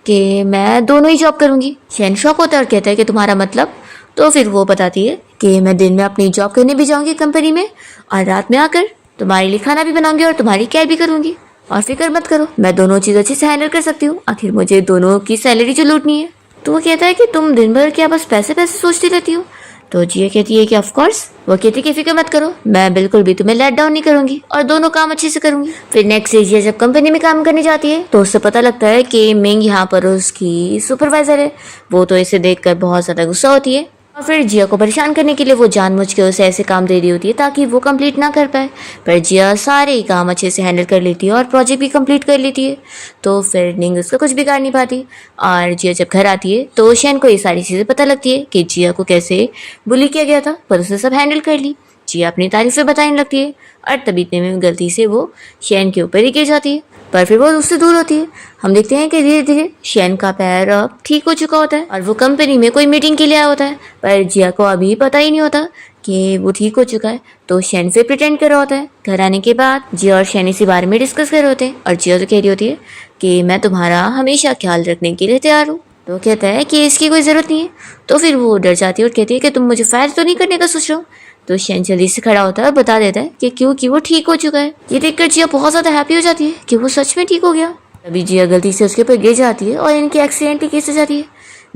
कि मैं दोनों ही जॉब करूँगी। शेन शॉक होता है और कहता है कि तुम्हारा मतलब। तो फिर वो बताती है कि मैं दिन में अपनी जॉब करने भी जाऊँगी कंपनी में और रात में आकर तुम्हारे लिए खाना भी बनाऊंगी और तुम्हारी केयर भी करूँगी। और फिक्र मत करो, मैं दोनों चीज़ अच्छे से हैंडल कर सकती हूँ। आखिर मुझे दोनों की सैलरी जो लूटनी है। तो वो कहता है कि तुम दिन भर क्या बस पैसे पैसे सोचती रहती हो। तो जिया कहती है कि ऑफ कोर्स। वो कहती है कि फिक्र मत करो, मैं बिल्कुल भी तुम्हें लेट डाउन नहीं करूंगी और दोनों काम अच्छे से करूंगी। फिर नेक्स्ट डे जिया जब कंपनी में काम करने जाती है तो उससे पता लगता है कि मिंग यहाँ पर उसकी सुपरवाइजर है। वो तो इसे देखकर बहुत ज़्यादा गुस्सा होती है और फिर जिया को परेशान करने के लिए वो जानबूझ के उसे ऐसे काम दे रही होती है ताकि वो कंप्लीट ना कर पाए। पर जिया सारे ही काम अच्छे से हैंडल कर लेती है और प्रोजेक्ट भी कंप्लीट कर लेती है। तो फिर निंग उसका कुछ बिगाड़ नहीं पाती और जिया जब घर आती है तो शेन को ये सारी चीज़ें पता लगती है कि जिया को कैसे बुली किया गया था, पर उसने सब हैंडल कर ली। जिया अपनी तारीफें बताने लगती है और तभी इतने में गलती से वो शेन के ऊपर ही गिर जाती है, पर फिर वो उससे दूर होती है। हम देखते हैं कि धीरे धीरे शेन का पैर अब ठीक हो चुका होता है और वो कंपनी में कोई मीटिंग के लिए आया होता है, पर जिया को अभी पता ही नहीं होता कि वो ठीक हो चुका है। तो शेन फिर प्रिटेंड कर रहा होता है। घर आने के बाद जिया और शेन इसी बारे में डिस्कस कर रहे होते हैं और जिया तो कह रही होती है कि मैं तुम्हारा हमेशा ख्याल रखने के लिए तैयार हूँ। तो कहता है कि इसकी कोई ज़रूरत नहीं है। तो फिर वो डर जाती है और कहती है कि तुम मुझे फायर तो नहीं करने का सोच रहे हो। तो शेन जल्दी से खड़ा होता है और बता देता है कि क्योंकि वो ठीक हो चुका है। ये देखकर जिया बहुत ज़्यादा हैप्पी हो जाती है कि वो सच में ठीक हो गया। तभी जिया गलती से उसके ऊपर गिर जाती है और इनकी एक्सीडेंटली केस हो जाती है।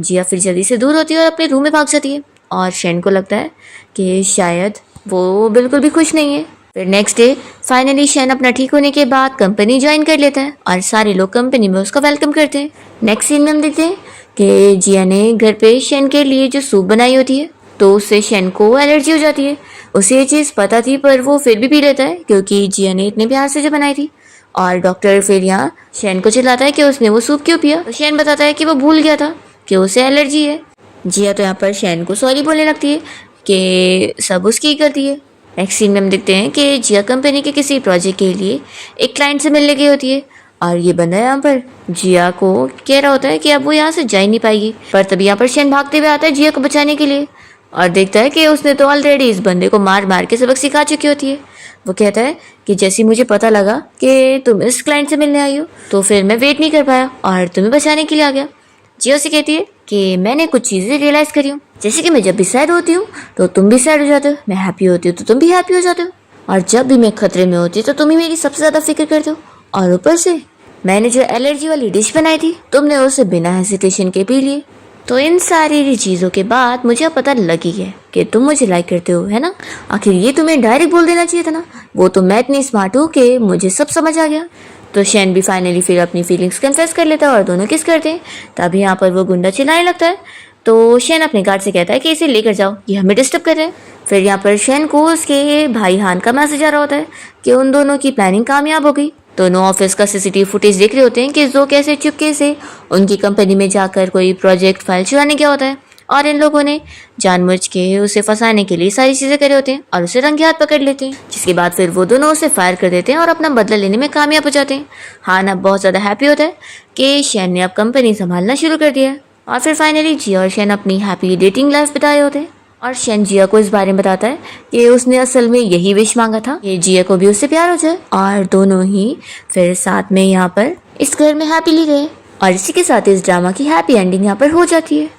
जिया फिर जल्दी से दूर होती है और अपने रूम में भाग जाती है और शेन को लगता है कि शायद वो बिल्कुल भी खुश नहीं है। फिर नेक्स्ट डे फाइनली शेन अपना ठीक होने के बाद कंपनी ज्वाइन कर लेता है और सारे लोग कंपनी में उसका वेलकम करते हैं। नेक्स्ट सीन में हम देखते हैं कि जिया ने घर पे शेन के लिए जो सूप बनाई होती है तो उससे शेन को एलर्जी हो जाती है। उसे ये चीज़ पता थी पर वो फिर भी पी लेता है क्योंकि जिया ने इतने प्यार से जो बनाई थी। और डॉक्टर फिर यहाँ शेन को चिल्लाता है कि उसने वो सूप क्यों पिया। तो शेन बताता है कि वो भूल गया था कि उसे एलर्जी है। जिया तो यहाँ पर शेन को सॉरी बोलने लगती है कि सब उसकी गलती है। नेक्स्ट सीन में हम देखते हैं कि जिया कंपनी के किसी प्रोजेक्ट के लिए एक क्लाइंट से मिलने गई होती है और ये बंदा यहाँ पर जिया को कह रहा होता है कि अब वो यहाँ से जा ही नहीं पाएगी। पर तभी यहाँ पर शेन भागते हुए आता है जिया को बचाने के लिए और देखता है कि उसने तो ऑलरेडी इस बंदे को मार मार के सबक सिखा चुकी होती है। वो कहता है कि जैसे मुझे पता लगा कि तुम इस क्लाइंट से मिलने आई हो तो फिर मैं वेट नहीं कर पाया और तुम्हें बचाने के लिए आ गया। जिया से कहती है कि मैंने कुछ चीज़ें रियलाइज़ करी हूँ, जैसे कि मैं जब भी सैड होती हूँ तो तुम भी सैड हो जाते हो, मैं हैप्पी होती हूँ तो तुम भी हैप्पी हो जाते हो, और जब भी मैं खतरे में होती हूँ तो तुम ही मेरी सबसे ज़्यादा फिक्र करते हो। और ऊपर से मैंने जो एलर्जी वाली डिश बनाई थी तुमने उसे बिना हेसिटेशन के पी लिए। तो इन सारी चीज़ों के बाद मुझे पता लगी है कि तुम मुझे लाइक करते हो, है ना। आखिर ये तुम्हें डायरेक्ट बोल देना चाहिए था ना। वो तो मैं इतनी स्मार्ट हूँ कि मुझे सब समझ आ गया। तो शेन भी फाइनली फिर अपनी फीलिंग्स कन्फेस कर लेता है और दोनों किस करते हैं। तभी यहाँ पर वो गुंडा चिल्लाने लगता है। तो शेन अपने गार्ड से कहता है कि इसे लेकर जाओ, ये हमें डिस्टर्ब कर रहे हैं। फिर यहाँ पर शेन को उसके भाई हान का मैसेज आ रहा होता है कि उन दोनों की प्लानिंग कामयाब हो गई। दोनों ऑफिस का सीसीटीवी फुटेज देख रहे होते हैं कि जो कैसे चुपके से उनकी कंपनी में जाकर कोई प्रोजेक्ट फाइल चुराने गया होता है और इन लोगों ने जानबूझ के उसे फंसाने के लिए सारी चीज़ें करे होते हैं और उसे रंगे हाथ पकड़ लेते हैं। जिसके बाद फिर वो दोनों उसे फायर कर देते हैं और अपना बदला लेने में कामयाब हो जाते हैं। हान अब बहुत ज़्यादा हैप्पी होता है कि शेन ने अब कंपनी संभालना शुरू कर दिया है। और फिर फाइनली जिया और शेन अपनी हैप्पी डेटिंग लाइफ बिताए होते हैं और शेन जिया को इस बारे में बताता है कि उसने असल में यही विश मांगा था कि जिया को भी उससे प्यार हो जाए और दोनों ही फिर साथ में यहाँ पर इस घर में हैप्पीली रहे। और इसी के साथ इस ड्रामा की हैप्पी एंडिंग यहाँ पर हो जाती है।